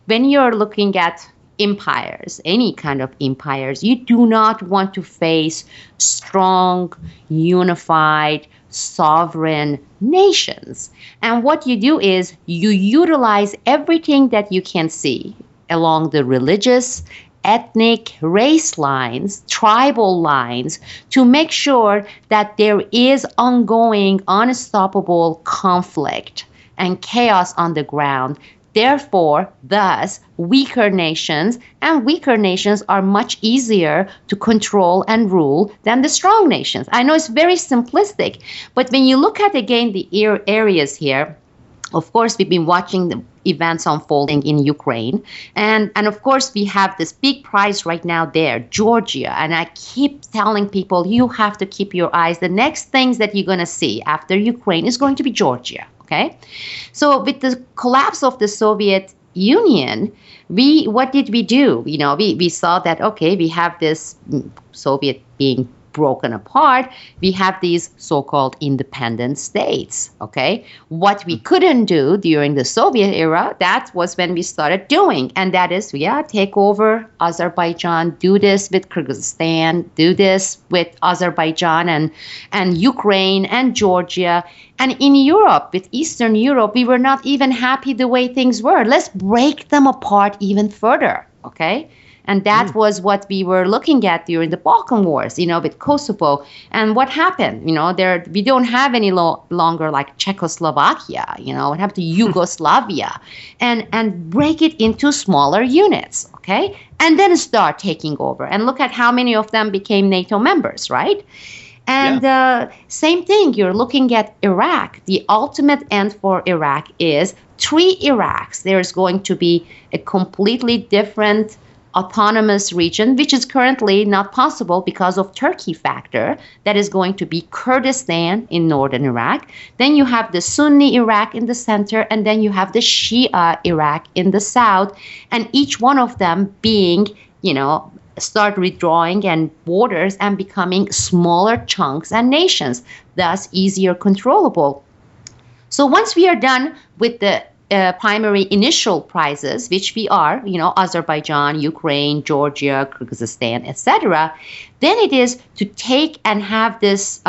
when you're looking at empires, any kind of empires, you do not want to face strong, unified, sovereign nations. And what you do is you utilize everything that you can see along the religious, ethnic, race lines, tribal lines, to make sure that there is ongoing, unstoppable conflict and chaos on the ground. Therefore, thus, weaker nations are much easier to control and rule than the strong nations. I know it's very simplistic, but when you look at, again, the areas here, of course, we've been watching the events unfolding in Ukraine. And of course, we have this big prize right now there, Georgia. And I keep telling people, you have to keep your eyes. The next things that you're going to see after Ukraine is going to be Georgia. Okay. So with the collapse of the Soviet Union, what did we do? We saw that, okay, we have this Soviet being broken apart, we have these so-called independent states, okay? What we couldn't do during the Soviet era, that was when we started doing, and that is, take over Azerbaijan, do this with Kyrgyzstan, do this with Azerbaijan and Ukraine and Georgia. And in Europe, with Eastern Europe, we were not even happy the way things were. Let's break them apart even further, okay? And that was what we were looking at during the Balkan Wars, with Kosovo. And what happened? We don't have any longer like Czechoslovakia, what happened to Yugoslavia, and break it into smaller units, okay? And then start taking over. And look at how many of them became NATO members, right? And same thing, you're looking at Iraq. The ultimate end for Iraq is 3 Iraqs. There's going to be a completely different autonomous region, which is currently not possible because of Turkey factor. That is going to be Kurdistan in northern Iraq. Then you have the Sunni Iraq in the center, and then you have the Shia Iraq in the south, and each one of them being, start withdrawing and borders and becoming smaller chunks and nations, thus easier controllable. So once we are done with the primary initial prizes, which we are, Azerbaijan, Ukraine, Georgia, Kyrgyzstan, etc., then it is to take and have this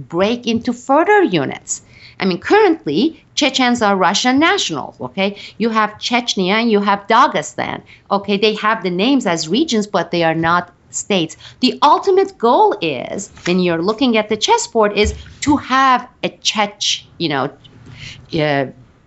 break into further units. I mean, currently, Chechens are Russian nationals, okay? You have Chechnya and you have Dagestan, okay? They have the names as regions, but they are not states. The ultimate goal is, when you're looking at the chessboard, is to have a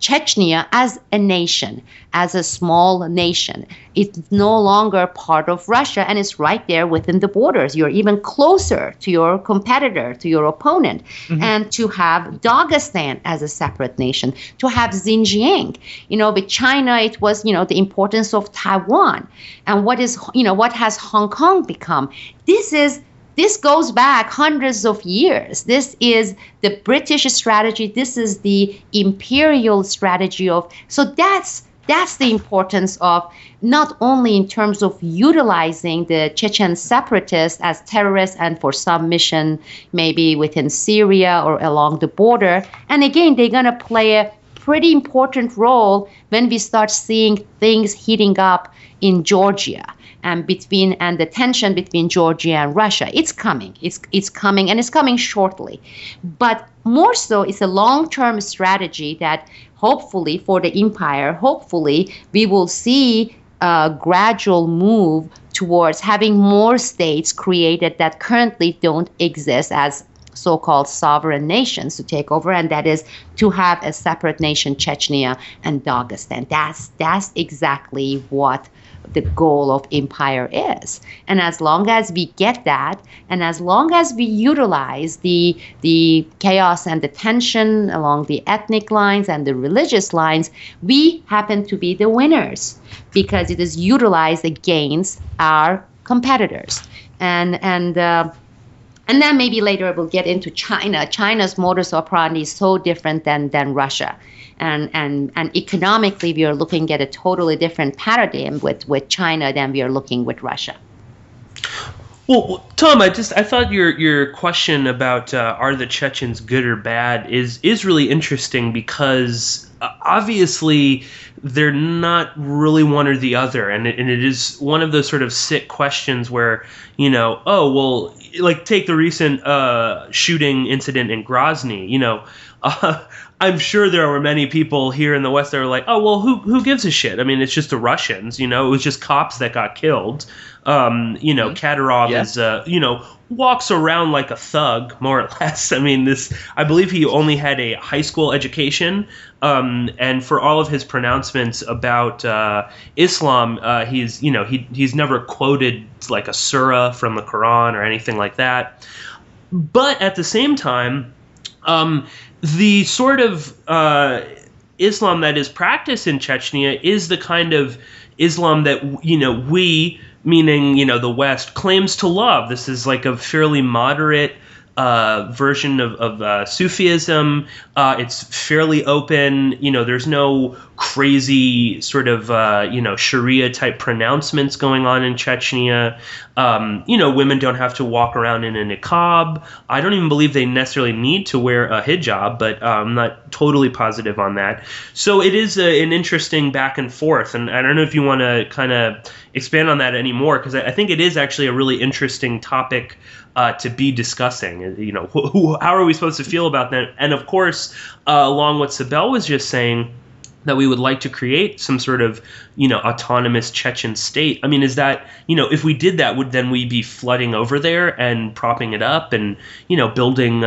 Chechnya as a nation, as a small nation. It's no longer part of Russia, and it's right there within the borders. You're even closer to your competitor, to your opponent. And to have Dagestan as a separate nation, to have Xinjiang. With China, it was, the importance of Taiwan. And what has Hong Kong become? This goes back hundreds of years. This is the British strategy. This is the imperial strategy so that's the importance of, not only in terms of utilizing the Chechen separatists as terrorists and for some mission maybe within Syria or along the border. And again, they're going to play a pretty important role when we start seeing things heating up in Georgia. And the tension between Georgia and Russia, it's coming. It's coming, and it's coming shortly. But more so, it's a long-term strategy that hopefully for the empire, hopefully we will see a gradual move towards having more states created that currently don't exist as so-called sovereign nations to take over, and that is to have a separate nation, Chechnya and Dagestan. That's exactly what the goal of empire is. And as long as we get that, and as long as we utilize the chaos and the tension along the ethnic lines and the religious lines, we happen to be the winners because it is utilized against our competitors. And then maybe later we'll get into China. China's modus operandi is so different than Russia. And economically, we are looking at a totally different paradigm with China than we are looking with Russia. Well, Tom, I thought your question about are the Chechens good or bad is really interesting because obviously they're not really one or the other, and it is one of those sort of sick questions where like take the recent shooting incident in Grozny. I'm sure there were many people here in the West that are like, oh, well, who gives a shit? I mean, it's just the Russians, it was just cops that got killed. Kadyrov is, walks around like a thug, more or less. I mean, I believe he only had a high school education. And for all of his pronouncements about Islam, he's never quoted like a surah from the Quran or anything like that. But at the same time, the sort of Islam that is practiced in Chechnya is the kind of Islam that, we, meaning, the West, claims to love. This is like a fairly moderate version of Sufism. It's fairly open. There's no crazy sort of, Sharia type pronouncements going on in Chechnya. Women don't have to walk around in a niqab. I don't even believe they necessarily need to wear a hijab, but I'm not totally positive on that. So it is an interesting back and forth. And I don't know if you want to kind of expand on that anymore, because I think it is actually a really interesting topic to be discussing. How are we supposed to feel about that? And of course, along what Sibel was just saying, that we would like to create some sort of, autonomous Chechen state. I mean, is that, if we did that, would then we be flooding over there and propping it up and, building,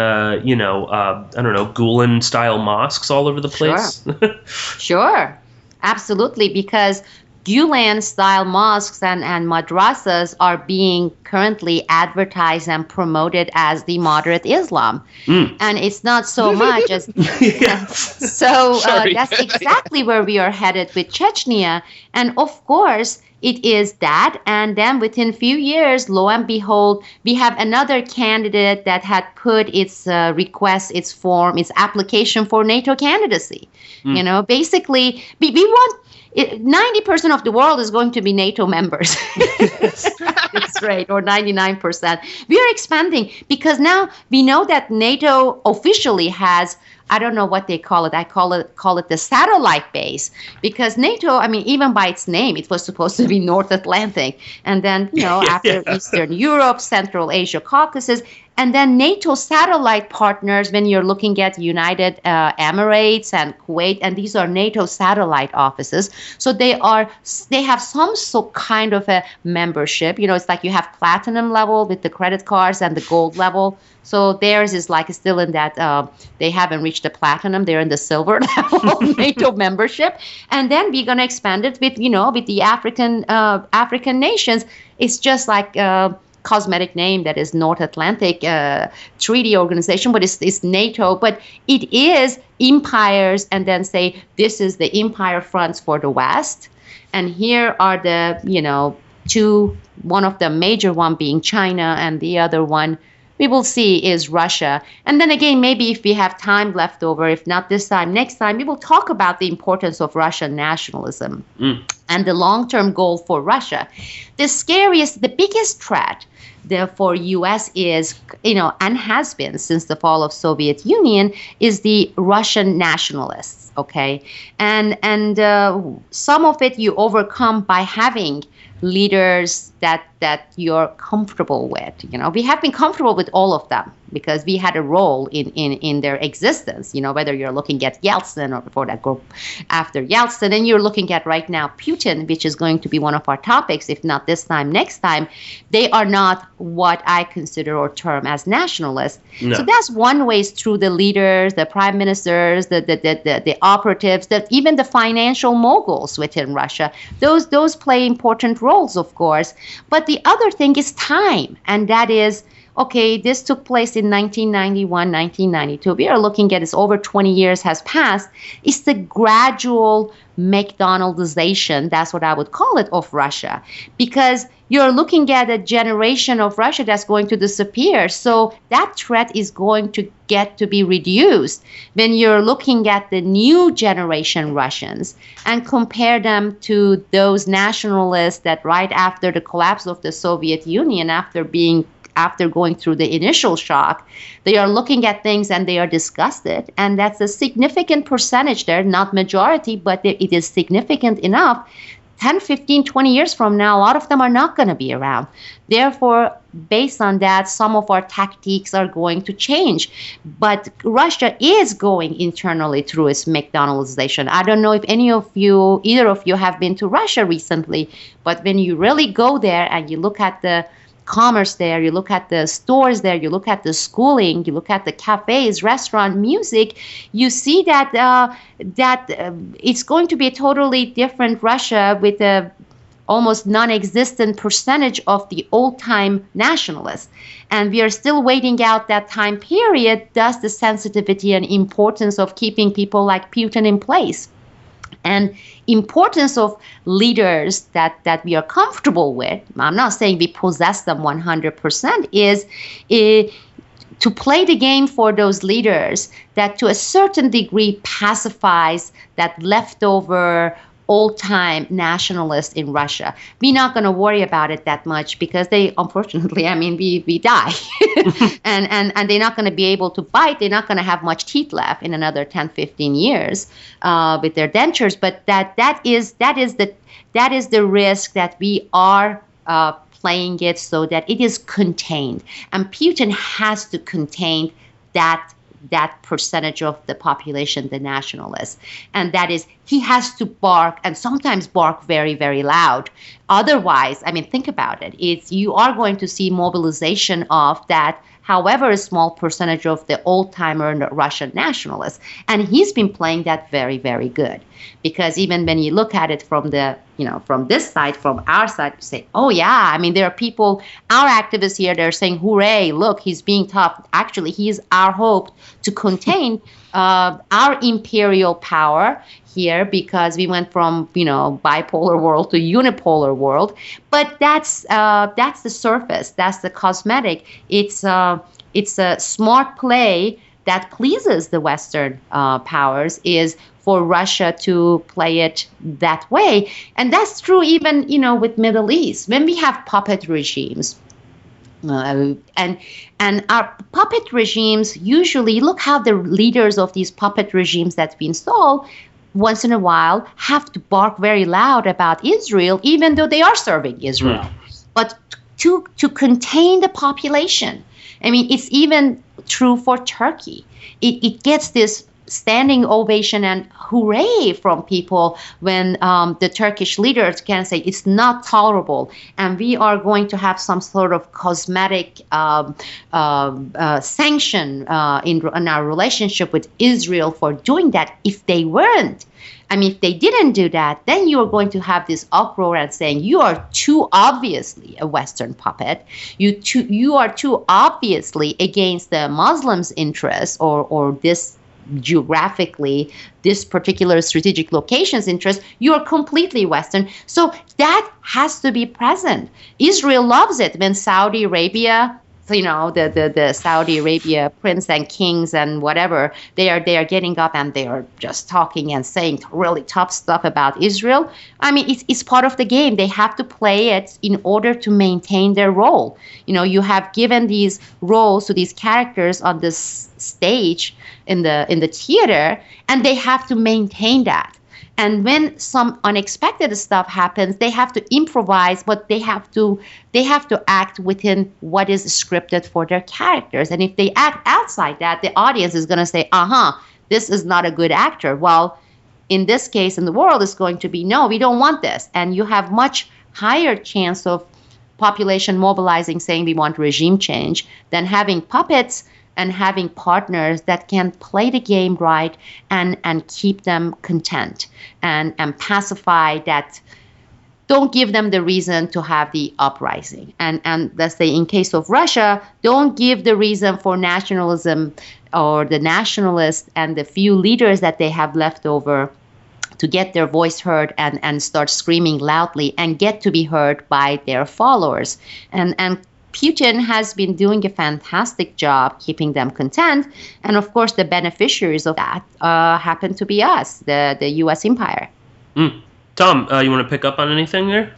Gulen-style mosques all over the place? Sure. Absolutely, because Gulen-style mosques and madrasas are being currently advertised and promoted as the moderate Islam. And it's not so much as... So that's exactly where we are headed with Chechnya. And of course, it is that. And then within a few years, lo and behold, we have another candidate that had put its request, its form, its application for NATO candidacy. Basically, we want... 90% of the world is going to be NATO members. That's right, or 99%. We are expanding because now we know that NATO officially has, I don't know what they call it. I call it the satellite base, because NATO, even by its name, it was supposed to be North Atlantic. And then, after Eastern Europe, Central Asia, Caucasus, And then NATO satellite partners, when you're looking at United Emirates and Kuwait, and these are NATO satellite offices. So they have some kind of a membership. It's like you have platinum level with the credit cards and the gold level. So theirs is like still in that, they haven't reached the platinum. They're in the silver level of NATO membership. And then we're going to expand it with the African nations. It's just like cosmetic name that is North Atlantic Treaty Organization, but it's NATO. But it is empires, and then say this is the empire fronts for the West, and here are the two. One of the major one being China, and the other one we will see is Russia. And then again, maybe if we have time left over, if not this time, next time, we will talk about the importance of Russian nationalism and the long-term goal for Russia. The biggest threat for U.S. is, and has been since the fall of Soviet Union, is the Russian nationalists, okay? And some of it you overcome by having leaders that you're comfortable with. We have been comfortable with all of them because we had a role in their existence, whether you're looking at Yeltsin or before that group after Yeltsin, and you're looking at right now Putin, which is going to be one of our topics, if not this time, next time. They are not what I consider or term as nationalists. No. So that's one way, is through the leaders, the prime ministers, the operatives, even the financial moguls within Russia. Those play important roles, of course. But the other thing is time, and that is, okay, this took place in 1991, 1992. We are looking at this over 20 years has passed. It's the gradual McDonaldization, that's what I would call it, of Russia, because you're looking at a generation of Russia that's going to disappear. So that threat is going to get to be reduced when you're looking at the new generation Russians and compare them to those nationalists that right after the collapse of the Soviet Union, after going through the initial shock, they are looking at things and they are disgusted. And that's a significant percentage there, not majority, but it is significant enough. 10, 15, 20 years from now, a lot of them are not going to be around. Therefore, based on that, some of our tactics are going to change. But Russia is going internally through its McDonaldization. I don't know if either of you have been to Russia recently, but when you really go there and you look at the commerce there, you look at the stores there, you look at the schooling, you look at the cafes, restaurant, music, you see that it's going to be a totally different Russia with a almost non-existent percentage of the old-time nationalists. And we are still waiting out that time period. Thus, the sensitivity and importance of keeping people like Putin in place. And importance of leaders that we are comfortable with, I'm not saying we possess them 100%, is to play the game for those leaders that to a certain degree pacifies that leftover old-time nationalists in Russia. We're not going to worry about it that much because they, unfortunately, we die. and they're not going to be able to bite. They're not going to have much teeth left in another 10, 15 years with their dentures. But that is the risk that we are playing it so that it is contained. And Putin has to contain that percentage of the population, the nationalists. And that is, he has to bark, and sometimes bark very, very loud. Otherwise, think about it. You are going to see mobilization of that, however a small percentage of the old-timer Russian nationalists. And he's been playing that very, very good. Because even when you look at it from from this side, from our side, you say, oh yeah, there are people, our activists here, they're saying, hooray, look, he's being tough. Actually, he is our hope to contain our imperial power here, because we went from bipolar world to unipolar world. But that's the surface, that's the cosmetic. It's a smart play that pleases the Western powers, is for Russia to play it that way. And that's true even with Middle East, when we have puppet regimes. And our puppet regimes, usually, look how the leaders of these puppet regimes that's been installed once in a while have to bark very loud about Israel, even though they are serving Israel. Yeah. But to contain the population, I mean, it's even true for Turkey. It gets this standing ovation and hooray from people when the Turkish leaders can say it's not tolerable, and we are going to have some sort of cosmetic sanction in our relationship with Israel for doing that. If they weren't, I mean, if they didn't do that, then you are going to have this uproar and saying you are too obviously a Western puppet. You are too obviously against the Muslims' interests or this geographically, this particular strategic location's interest. You are completely Western. So that has to be present. Israel loves it when Saudi Arabia, the Saudi Arabia prince and kings and whatever, they are getting up and they are just talking and saying really tough stuff about Israel. I mean, it's part of the game. They have to play it in order to maintain their role. You have given these roles to these characters on this stage in the theater, and they have to maintain that. And when some unexpected stuff happens, they have to improvise, but they have to act within what is scripted for their characters. And if they act outside that, the audience is going to say, this is not a good actor. Well, in this case, in the world, it's going to be, no, we don't want this. And you have much higher chance of population mobilizing, saying we want regime change, than having puppets and having partners that can play the game right and keep them content and pacify that. Don't give them the reason to have the uprising. And let's say in case of Russia, don't give the reason for nationalism or the nationalists and the few leaders that they have left over to get their voice heard and start screaming loudly and get to be heard by their followers. And Putin has been doing a fantastic job keeping them content. And of course, the beneficiaries of that happen to be us, the U.S. empire. Tom, you want to pick up on anything there?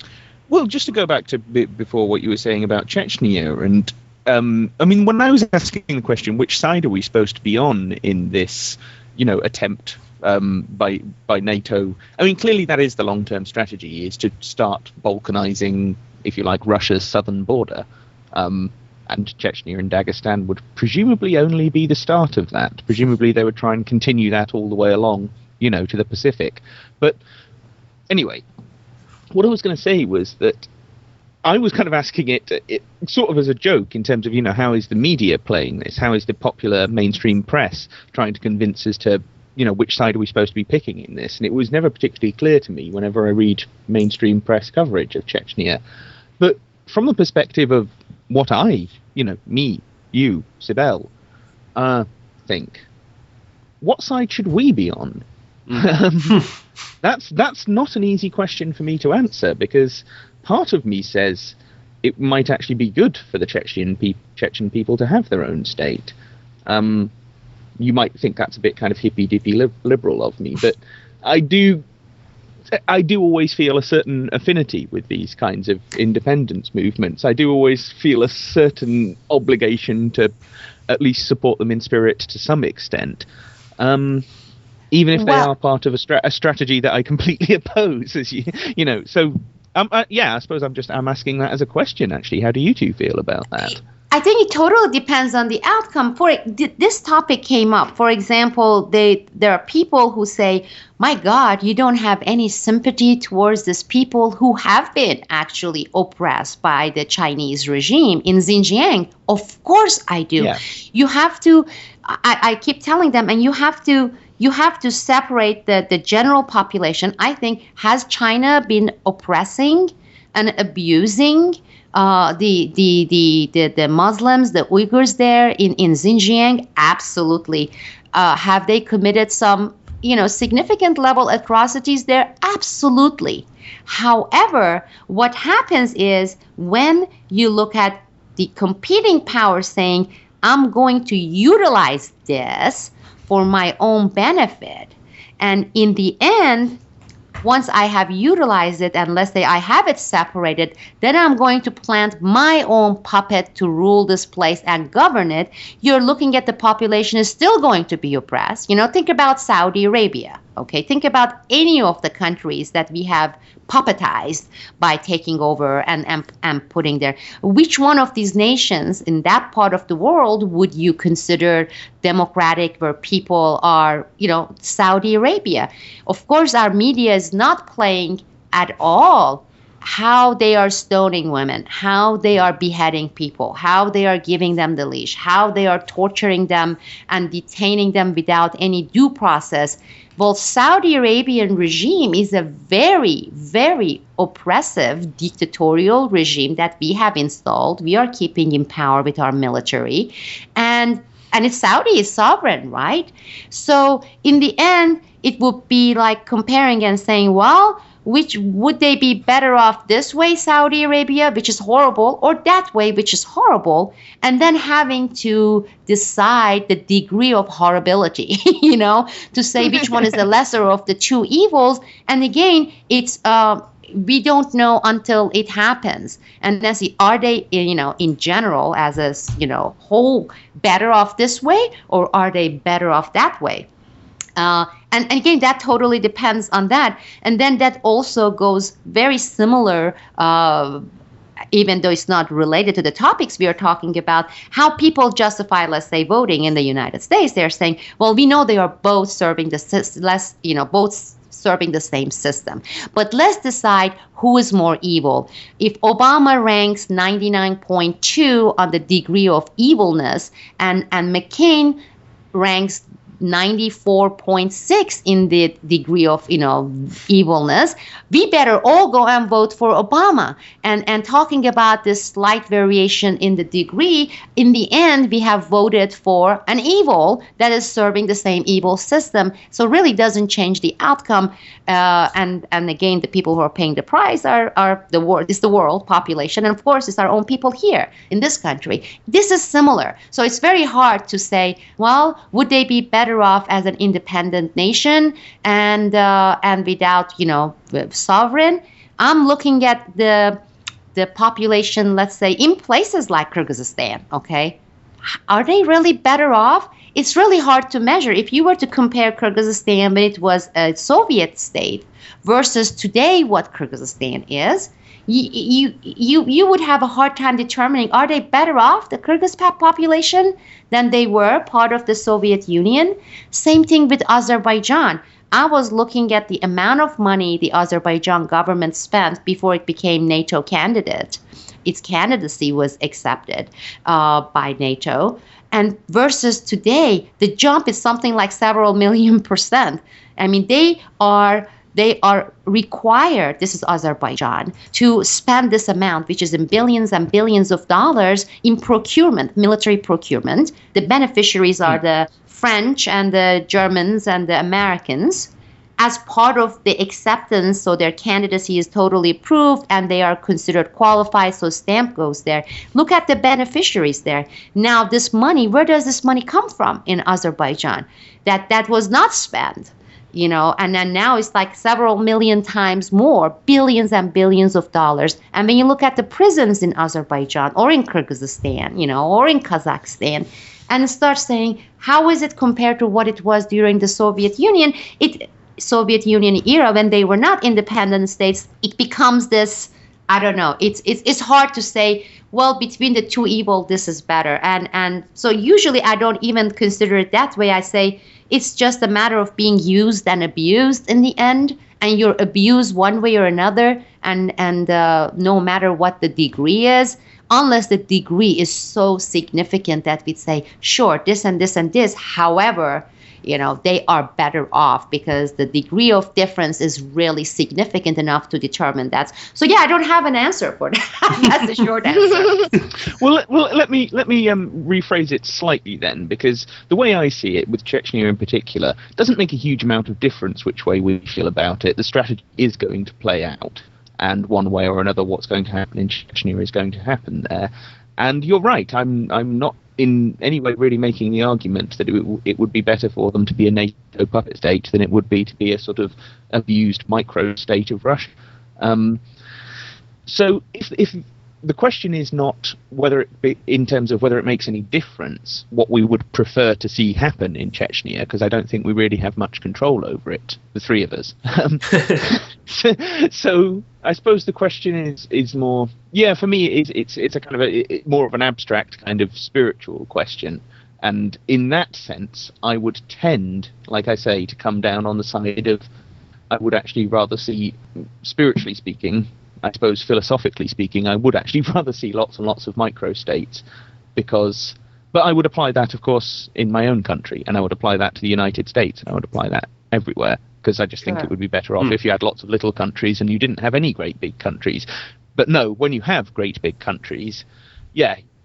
Well, just to go back to before what you were saying about Chechnya, and I mean, when I was asking the question, which side are we supposed to be on in this, attempt by NATO? I mean, clearly that is the long-term strategy, is to start balkanizing, if you like, Russia's southern border. And Chechnya and Dagestan would presumably only be the start of that. Presumably they would try and continue that all the way along, to the Pacific. But anyway, what I was going to say was that I was kind of asking it sort of as a joke in terms of, how is the media playing this? How is the popular mainstream press trying to convince us to, which side are we supposed to be picking in this? And it was never particularly clear to me whenever I read mainstream press coverage of Chechnya. But from the perspective of what I, me, you, Sibel, think, what side should we be on? That's not an easy question for me to answer, because part of me says it might actually be good for the Chechen people to have their own state. You might think that's a bit kind of hippy-dippy liberal of me, but I do always feel a certain affinity with these kinds of independence movements. I do always feel a certain obligation to at least support them in spirit to some extent, even if they are part of a strategy that I completely oppose. As so I suppose I'm asking that as a question. Actually, how do you two feel about that? I think it totally depends on the outcome. This topic came up. For example, there are people who say, my God, you don't have any sympathy towards these people who have been actually oppressed by the Chinese regime in Xinjiang. Of course I do. Yeah. You have to, I keep telling them, and you have to separate the general population. I think, has China been oppressing and abusing the Muslims, the Uyghurs there in Xinjiang? Absolutely. Have they committed some, significant level atrocities there? Absolutely. However, what happens is when you look at the competing powers saying, I'm going to utilize this for my own benefit, and in the end, once I have utilized it, and let's say I have it separated, then I'm going to plant my own puppet to rule this place and govern it. You're looking at the population is still going to be oppressed. Think about Saudi Arabia. Okay, think about any of the countries that we have puppetized by taking over and putting there. Which one of these nations in that part of the world would you consider democratic, where people are, Saudi Arabia? Of course, our media is not playing at all how they are stoning women, how they are beheading people, how they are giving them the leash, how they are torturing them and detaining them without any due process. Well, Saudi Arabian regime is a very, very oppressive dictatorial regime that we have installed. We are keeping in power with our military. And Saudi is sovereign, right? So in the end, it would be like comparing and saying, well, which would they be better off this way, Saudi Arabia, which is horrible, or that way, which is horrible, and then having to decide the degree of horribility, to say which one is the lesser of the two evils. And again, it's we don't know until it happens. And then see, are they, in general, as a whole, better off this way, or are they better off that way? And again, that totally depends on that. And then that also goes very similar, even though it's not related to the topics we are talking about, how people justify, let's say, voting in the United States. They're saying, well, we know they are both serving both serving the same system. But let's decide who is more evil. If Obama ranks 99.2 on the degree of evilness, and McCain ranks 94.6 in the degree of evilness, we better all go and vote for Obama. And talking about this slight variation in the degree, in the end we have voted for an evil that is serving the same evil system. So really doesn't change the outcome. And again, the people who are paying the price are the world population, and of course it's our own people here in this country. This is similar. So it's very hard to say, well, would they be better off as an independent nation and without sovereign? I'm looking at the population, let's say, in places like Kyrgyzstan. Okay, are they really better off? It's really hard to measure. If you were to compare Kyrgyzstan when it was a Soviet state versus today what Kyrgyzstan is, you would have a hard time determining, are they better off, the Kyrgyz population, than they were part of the Soviet Union? Same thing with Azerbaijan. I was looking at the amount of money the Azerbaijan government spent before it became NATO candidate. Its candidacy was accepted by NATO. And versus today, the jump is something like several million %. I mean, they are required, this is Azerbaijan, to spend this amount, which is in billions and billions of dollars, in procurement, military procurement. The beneficiaries are the French and the Germans and the Americans, as part of the acceptance. So their candidacy is totally approved and they are considered qualified, so stamp goes there. Look at the beneficiaries there. Now this money, where does this money come from in Azerbaijan? That was not spent. And then now it's like several million times more, billions and billions of dollars. And when you look at the prisons in Azerbaijan or in Kyrgyzstan, or in Kazakhstan, and start saying, how is it compared to what it was during the Soviet Union? Soviet Union era, when they were not independent states, it becomes this, I don't know, it's hard to say, well, between the two evil, this is better. And so usually I don't even consider it that way. I say it's just a matter of being used and abused in the end, and you're abused one way or another, and no matter what the degree is, unless the degree is so significant that we'd say, sure, this and this and this, however, they are better off because the degree of difference is really significant enough to determine that. So yeah, I don't have an answer for that. That's the short answer. Well, let me rephrase it slightly then, because the way I see it, with Chechnya in particular, doesn't make a huge amount of difference which way we feel about it. The strategy is going to play out, and one way or another, what's going to happen in Chechnya is going to happen there. And you're right. I'm not in any way really making the argument that it would be better for them to be a NATO puppet state than it would be to be a sort of abused micro state of Russia. So if the question is not whether it be, in terms of whether it makes any difference what we would prefer to see happen in Chechnya, because I don't think we really have much control over it, the three of us. So I suppose the question is more, for me it's a kind of more of an abstract kind of spiritual question. And in that sense, I would tend, like I say, to come down on the side of, I would actually rather see, spiritually speaking, I suppose philosophically speaking, I would actually rather see lots and lots of microstates, but I would apply that, of course, in my own country, and I would apply that to the United States, and I would apply that everywhere, because I just think it would be better off if you had lots of little countries and you didn't have any great big countries. But no, when you have great big countries,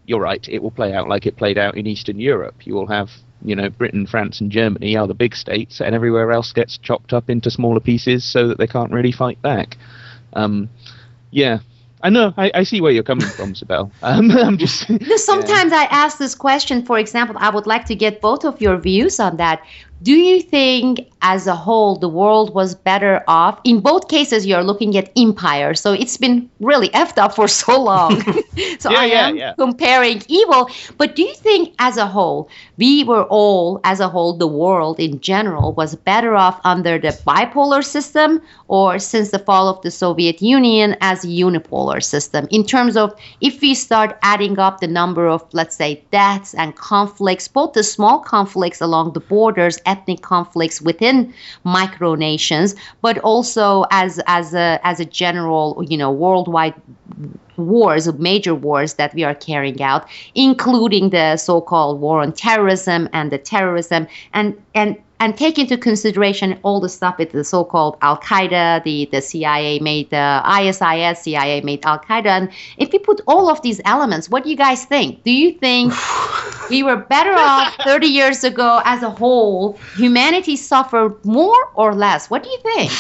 you're right, it will play out like it played out in Eastern Europe. You will have, Britain, France and Germany are the big states, and everywhere else gets chopped up into smaller pieces so that they can't really fight back. I know. I see where you're coming from, Sibel. I'm just. Sometimes I ask this question. For example, I would like to get both of your views on that. Do you think, as a whole, the world was better off? In both cases, you're looking at empire, so it's been really effed up for so long. So I am comparing evil. But do you think, as a whole, we were all, as a whole, the world in general, was better off under the bipolar system, or since the fall of the Soviet Union as a unipolar system? In terms of, if we start adding up the number of, let's say, deaths and conflicts, both the small conflicts along the borders, ethnic conflicts within micronations, but also as a general, worldwide wars, major wars that we are carrying out, including the so-called war on terrorism and the terrorism, and take into consideration all the stuff with the so-called Al-Qaeda, the CIA made the ISIS, CIA made Al-Qaeda. And if you put all of these elements, what do you guys think? Do you think we were better off 30 years ago as a whole? Humanity suffered more or less? What do you think?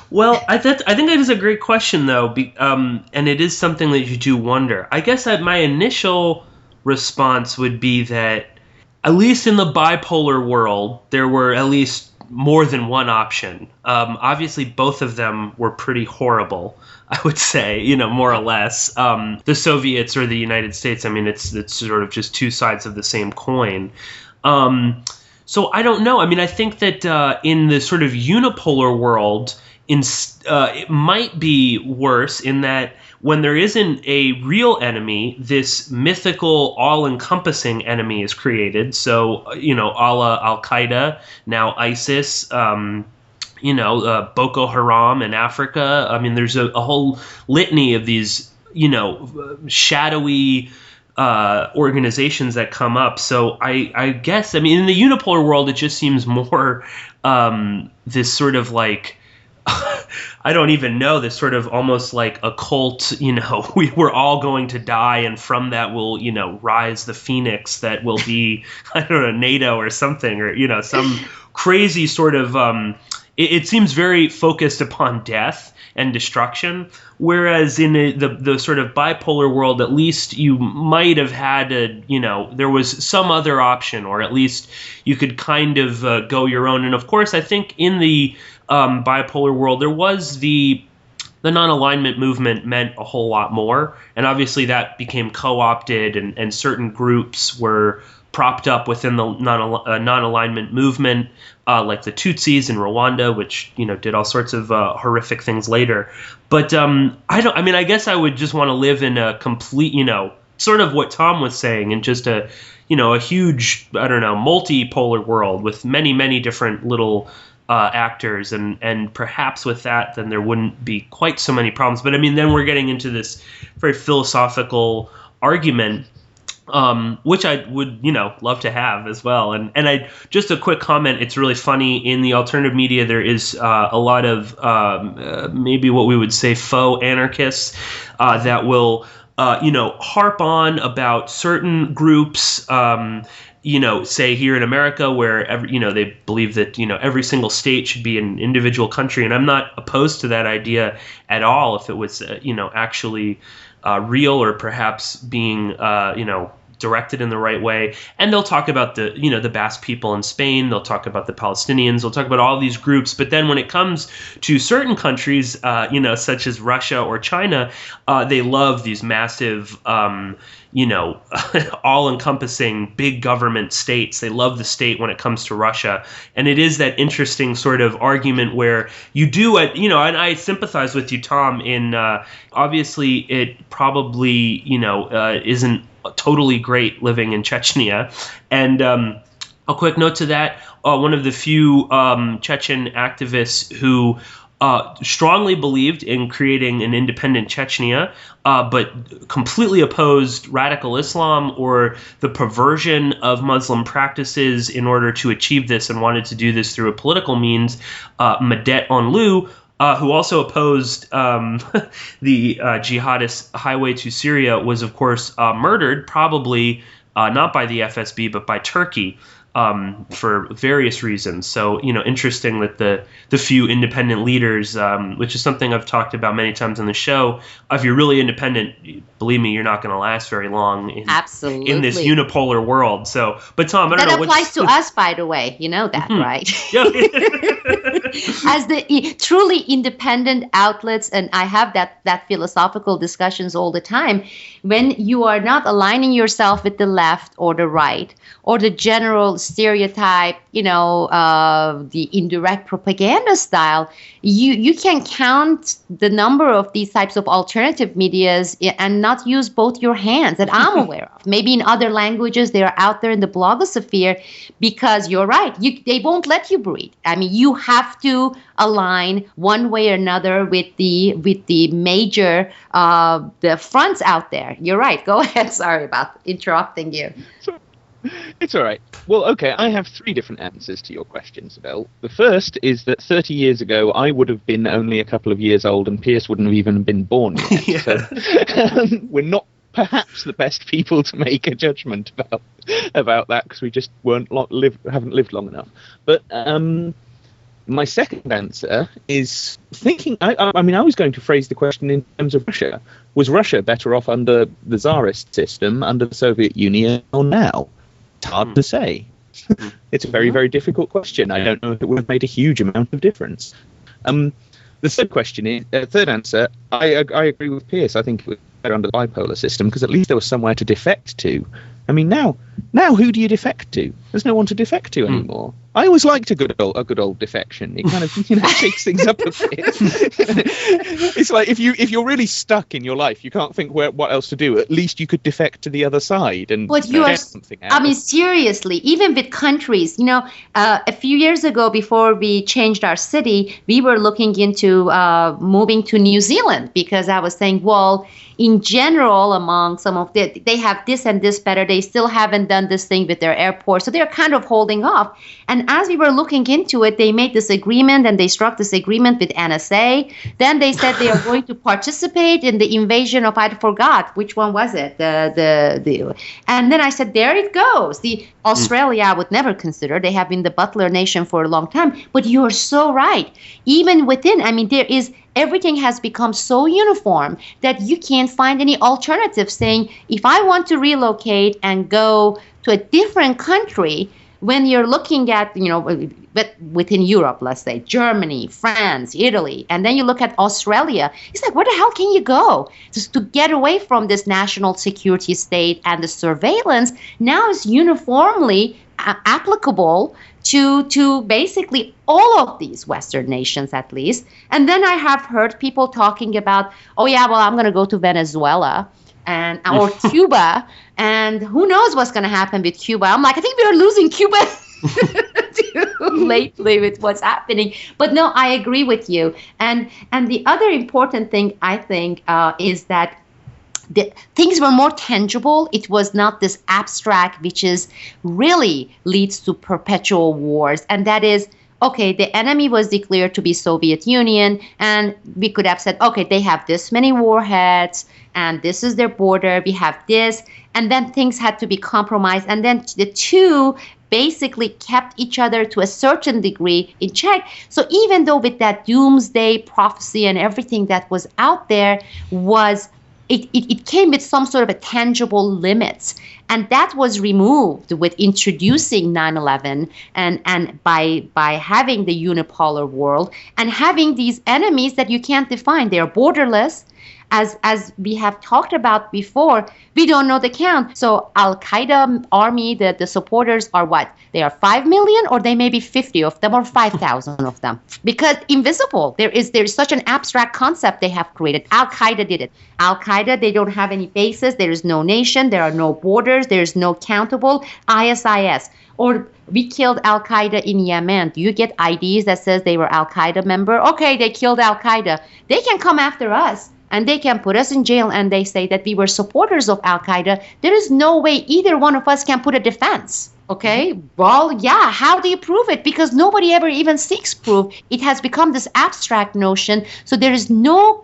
Well, I think that is a great question, though, and it is something that you do wonder. I guess that my initial response would be that, at least in the bipolar world, there were at least more than one option. Obviously, both of them were pretty horrible, I would say, more or less. The Soviets or the United States, I mean, it's sort of just two sides of the same coin. So I don't know. I mean, I think that in the sort of unipolar world, it might be worse in that when there isn't a real enemy, this mythical, all-encompassing enemy is created. So, a la Al-Qaeda, now ISIS, Boko Haram in Africa. I mean, there's a whole litany of these, shadowy organizations that come up. So I guess, I mean, in the unipolar world, it just seems more this sort of like, I don't even know, this sort of almost like a cult, we're all going to die, and from that will, rise the phoenix that will be, I don't know, NATO or something, or, some crazy sort of, it seems very focused upon death and destruction, whereas in the sort of bipolar world, at least you might have had there was some other option, or at least you could kind of go your own. And of course, I think in the bipolar world, there was the non-alignment movement meant a whole lot more, and obviously that became co-opted, and certain groups were propped up within the non-alignment movement, like the Tutsis in Rwanda, which did all sorts of horrific things later. But I guess I would just want to live in a complete, sort of what Tom was saying, in just a huge, multipolar world with many, many different little actors, and perhaps with that, then there wouldn't be quite so many problems. But I mean, then we're getting into this very philosophical argument, which I would, love to have as well. And I just a quick comment. It's really funny, in the alternative media, there is a lot of maybe what we would say faux anarchists that will harp on about certain groups. Say here in America, where they believe that every single state should be an individual country, and I'm not opposed to that idea at all if it was actually real, or perhaps being directed in the right way. And they'll talk about the Basque people in Spain. They'll talk about the Palestinians. They'll talk about all these groups. But then when it comes to certain countries, such as Russia or China, they love these massive, all-encompassing big government states. They love the state when it comes to Russia. And it is that interesting sort of argument where you do it, and I sympathize with you, Tom, in obviously it probably, isn't totally great living in Chechnya. And a quick note to that, one of the few Chechen activists who strongly believed in creating an independent Chechnya, but completely opposed radical Islam or the perversion of Muslim practices in order to achieve this and wanted to do this through a political means, Medet Onlu, who also opposed the jihadist highway to Syria, was, of course, murdered, probably not by the FSB, but by Turkey. For various reasons. So, interesting that the few independent leaders, which is something I've talked about many times on the show, if you're really independent, believe me, you're not going to last very long in this unipolar world. So, but Tom, I don't know. That applies to us, by the way. You know that, right? As the truly independent outlets, and I have that philosophical discussions all the time, when you are not aligning yourself with the left or the right or the general stereotype, the indirect propaganda style, you can count the number of these types of alternative medias and not use both your hands that I'm aware of. Maybe in other languages they are out there in the blogosphere, because you're right, they won't let you breathe. I mean, you have to align one way or another with the major the fronts out there. You're right. Go ahead. Sorry about interrupting you. It's all right. Well, okay, I have 3 different answers to your question, Sibel. The first is that 30 years ago, I would have been only a couple of years old and Pierce wouldn't have even been born yet. Yeah. So we're not perhaps the best people to make a judgment about that, because we just haven't lived long enough. But my second answer is thinking, I mean, I was going to phrase the question in terms of Russia. Was Russia better off under the Tsarist system, under the Soviet Union, or now? It's hard to say. It's a very, very difficult question. I don't know if it would have made a huge amount of difference. The third answer, I agree with Pierce. I think it was better under the bipolar system, because at least there was somewhere to defect to. I mean, now who do you defect to? There's no one to defect to anymore. I always liked a good old defection. It kind of shakes things up a bit. It's like if you're really stuck in your life, you can't think what else to do. At least you could defect to the other side and get something out. I mean, seriously, even with countries, a few years ago, before we changed our city, we were looking into moving to New Zealand, because I was saying, well, in general, among some of they have this and this better. They still haven't done this thing with their airport, so they're kind of holding off. And as we were looking into it, they made this agreement, and they struck this agreement with NSA. Then they said they are going to participate in the invasion of, I forgot which one was it. And then I said, there it goes. The Australia I would never consider. They have been the butler nation for a long time. But you're so right. Even within, I mean, everything has become so uniform that you can't find any alternative, saying, if I want to relocate and go to a different country, when you're looking at, but within Europe, let's say Germany, France, Italy, and then you look at Australia, it's like, where the hell can you go? Just to get away from this national security state and the surveillance now is uniformly applicable to basically all of these Western nations, at least. And then I have heard people talking about, oh yeah, well, I'm going to go to Venezuela or Cuba, and who knows what's going to happen with Cuba. I'm like, I think we are losing Cuba lately with what's happening. But no, I agree with you. And the other important thing, I think, is that things were more tangible. It was not this abstract, which really leads to perpetual wars. And that is, okay, the enemy was declared to be Soviet Union, and we could have said, okay, they have this many warheads, and this is their border, we have this, and then things had to be compromised, and then the two basically kept each other to a certain degree in check. So even though with that doomsday prophecy and everything that was out there was it came with some sort of a tangible limits. And that was removed with introducing 9/11 and by having the unipolar world and having these enemies that you can't define. They're borderless. As we have talked about before, we don't know the count. So Al-Qaeda army, the supporters are what? They are 5 million, or they may be 50 of them or 5,000 of them. Because invisible, there is such an abstract concept they have created. Al-Qaeda did it. Al-Qaeda, they don't have any bases. There is no nation. There are no borders. There is no countable. ISIS. Or we killed Al-Qaeda in Yemen. Do you get IDs that says they were Al-Qaeda member? Okay, they killed Al-Qaeda. They can come after us. And they can put us in jail, and they say that we were supporters of Al-Qaeda. There is no way either one of us can put a defense. Okay? Well, yeah, how do you prove it? Because nobody ever even seeks proof. It has become this abstract notion. So there is no,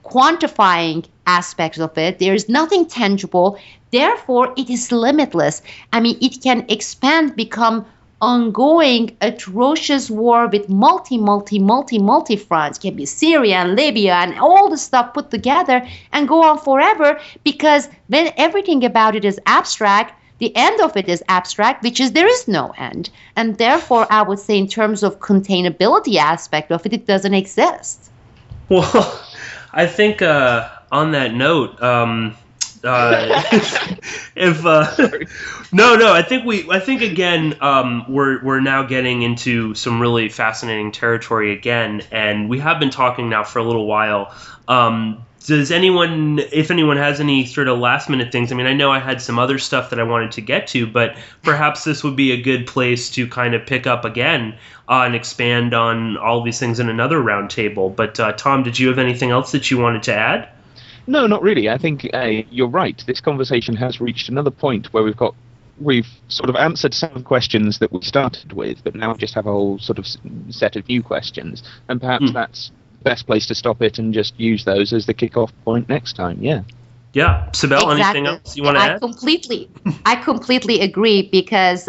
quantifying aspects of it. There is nothing tangible. Therefore, it is limitless. I mean, it can expand, become ongoing atrocious war with multi fronts. Can be Syria and Libya and all the stuff put together and go on forever, because when everything about it is abstract, the end of it is abstract, which is there is no end. And therefore, I would say in terms of containability aspect of it, it doesn't exist. Well, I think on that note, I think again, we're now getting into some really fascinating territory again, and we have been talking now for a little while. If anyone has any sort of last minute things, I mean, I know I had some other stuff that I wanted to get to, but perhaps this would be a good place to kind of pick up again and expand on all these things in another roundtable. But Tom, did you have anything else that you wanted to add? No, not really. I think you're right. This conversation has reached another point where we've sort of answered some questions that we started with, but now we just have a whole sort of set of new questions. And perhaps that's the best place to stop it and just use those as the kickoff point next time. Yeah. Yeah. Sibel, exactly. Anything else you want to add? I completely agree, because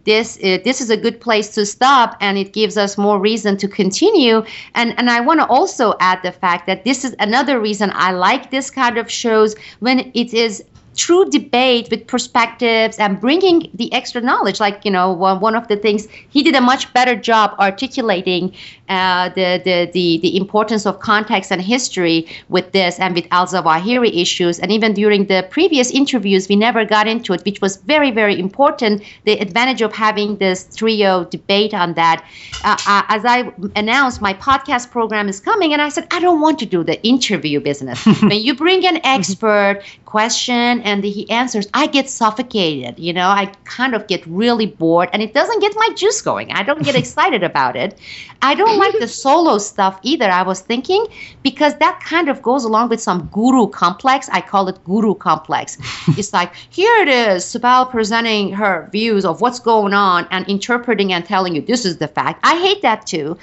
this is a good place to stop, and it gives us more reason to continue. And I want to also add the fact that this is another reason I like this kind of shows, when it is true debate with perspectives and bringing the extra knowledge. Like, one of the things, he did a much better job articulating the importance of context and history with this, and with Al Zawahiri issues. And even during the previous interviews, we never got into it, which was very, very important. The advantage of having this trio debate on that. As I announced, my podcast program is coming, and I said, I don't want to do the interview business. When you bring an expert, question, and he answers, I get suffocated. I kind of get really bored, and it doesn't get my juice going. I don't get excited about it. I don't like the solo stuff either, I was thinking, because that kind of goes along with some guru complex. I call it guru complex. It's like, here it is, Sibel presenting her views of what's going on and interpreting and telling you this is the fact. I hate that too.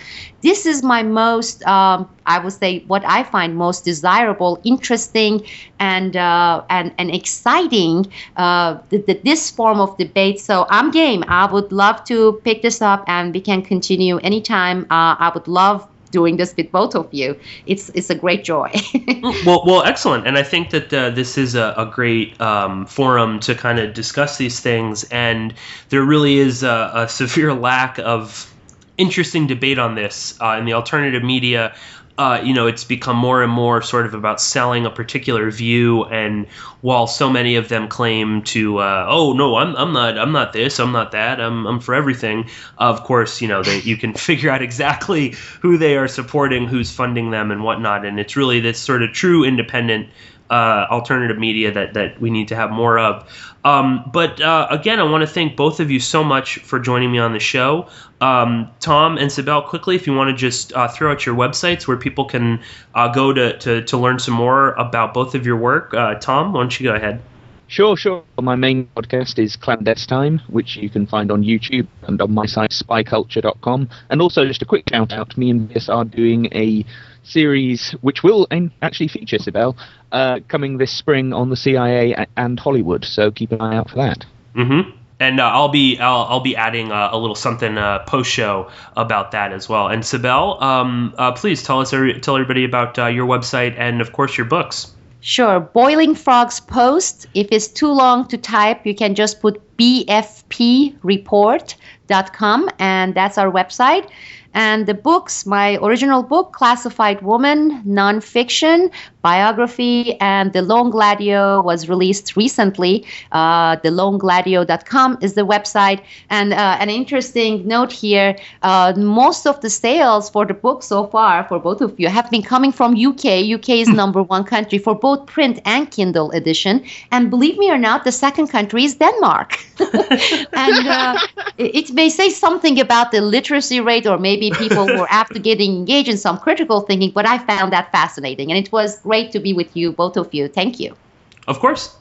This is my most, I would say, what I find most desirable, interesting, and exciting, this form of debate. So I'm game. I would love to pick this up, and we can continue anytime. I would love doing this with both of you. It's a great joy. well, excellent. And I think that this is a great forum to kind of discuss these things. And there really is a severe lack of interesting debate on this in the alternative media. It's become more and more sort of about selling a particular view, and while so many of them claim to, oh no, I'm not this, I'm not that, I'm for everything. Of course, you can figure out exactly who they are supporting, who's funding them, and whatnot. And it's really this sort of true independent alternative media that we need to have more of. But again, I want to thank both of you so much for joining me on the show. Tom and Sibel, quickly, if you want to just throw out your websites where people can go to learn some more about both of your work. Tom, why don't you go ahead? Sure. My main podcast is Clandestine, which you can find on YouTube and on my site, spyculture.com. And also, just a quick shout out, me and Vias are doing a series which will actually feature Sibel coming this spring on the CIA and Hollywood. So keep an eye out for that. Mm-hmm. And I'll be adding a little something post show about that as well. And Sibel, please tell everybody about your website and of course your books. Sure. Boiling Frogs Post. If it's too long to type, you can just put bfpreport.com, and that's our website. And the books, my original book, Classified Woman, nonfiction, biography, and The Lone Gladio was released recently. TheLoneGladio.com is the website. And an interesting note here, most of the sales for the book so far, for both of you, have been coming from UK. UK is number one country for both print and Kindle edition. And believe me or not, the second country is Denmark. And it may say something about the literacy rate, or maybe people were apt to getting engaged in some critical thinking, but I found that fascinating. And it was great to be with you, both of you. Thank you. Of course.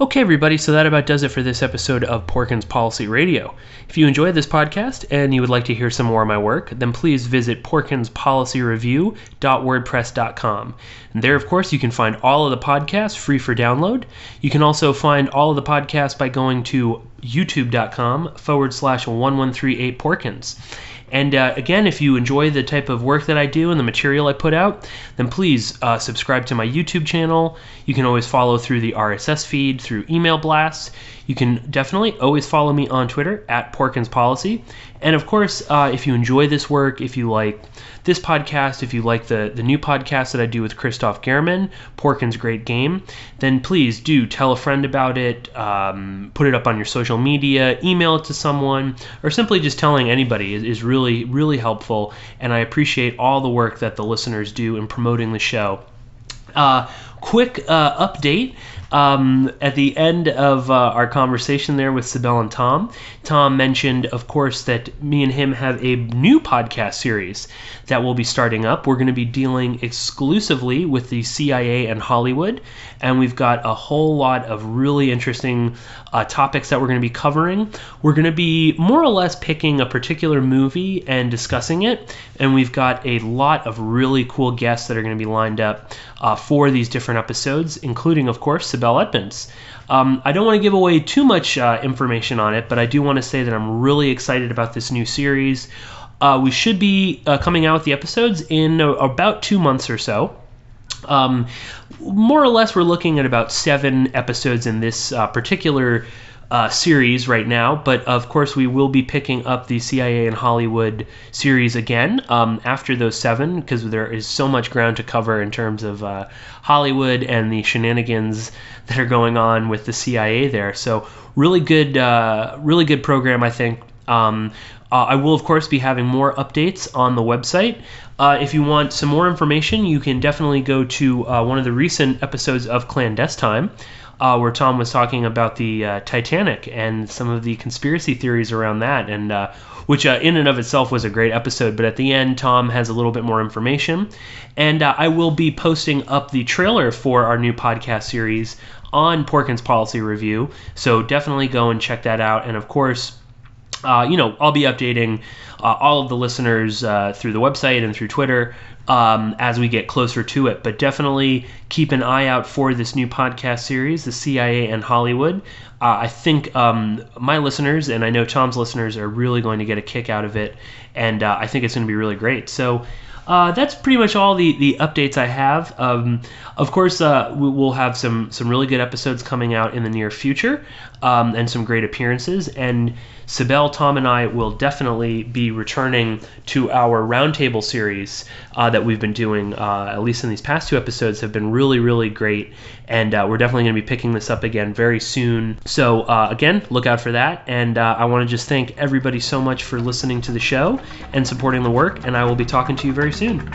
Okay, everybody, so that about does it for this episode of Porkins Policy Radio. If you enjoyed this podcast and you would like to hear some more of my work, then please visit porkinspolicyreview.wordpress.com. And there, of course, you can find all of the podcasts free for download. You can also find all of the podcasts by going to youtube.com/1138porkins. And again, if you enjoy the type of work that I do and the material I put out, then please subscribe to my YouTube channel. You can always follow through the RSS feed, through email blasts. You can definitely always follow me on Twitter at Porkins Policy. And of course, if you enjoy this work, if you like this podcast, if you like the new podcast that I do with Christoph Gehrman, Porkins Great Game, then please do tell a friend about it, put it up on your social media, email it to someone, or simply just telling anybody is really, really helpful. And I appreciate all the work that the listeners do in promoting the show. Quick update. At the end of our conversation there with Sibel and Tom mentioned, of course, that me and him have a new podcast series that will be starting up. We're going to be dealing exclusively with the CIA and Hollywood, and we've got a whole lot of really interesting topics that we're going to be covering. We're going to be more or less picking a particular movie and discussing it, and we've got a lot of really cool guests that are going to be lined up for these different episodes, including, of course, Sibel Edmonds. I don't want to give away too much information on it, but I do want to say that I'm really excited about this new series. We should be coming out with the episodes in about 2 months or so. More or less, we're looking at about 7 episodes in this particular series right now, but of course we will be picking up the CIA and Hollywood series again after those 7, because there is so much ground to cover in terms of Hollywood and the shenanigans that are going on with the CIA there. So really good program, I think. I will, of course, be having more updates on the website. If you want some more information, you can definitely go to one of the recent episodes of Clandestine, where Tom was talking about the Titanic and some of the conspiracy theories around that, and which in and of itself was a great episode. But at the end, Tom has a little bit more information. And I will be posting up the trailer for our new podcast series on Porkins Policy Review, so definitely go and check that out. And of course, I'll be updating all of the listeners through the website and through Twitter as we get closer to it. But definitely keep an eye out for this new podcast series, the CIA and Hollywood. I think my listeners, and I know Tom's listeners, are really going to get a kick out of it, and I think it's going to be really great. So that's pretty much all the updates I have. Of course, we'll have some really good episodes coming out in the near future, and some great appearances. And Sibel, Tom, and I will definitely be returning to our roundtable series that we've been doing, at least in these past 2 episodes, have been really, really great. And we're definitely going to be picking this up again very soon. So again, look out for that. And I want to just thank everybody so much for listening to the show and supporting the work. And I will be talking to you very soon.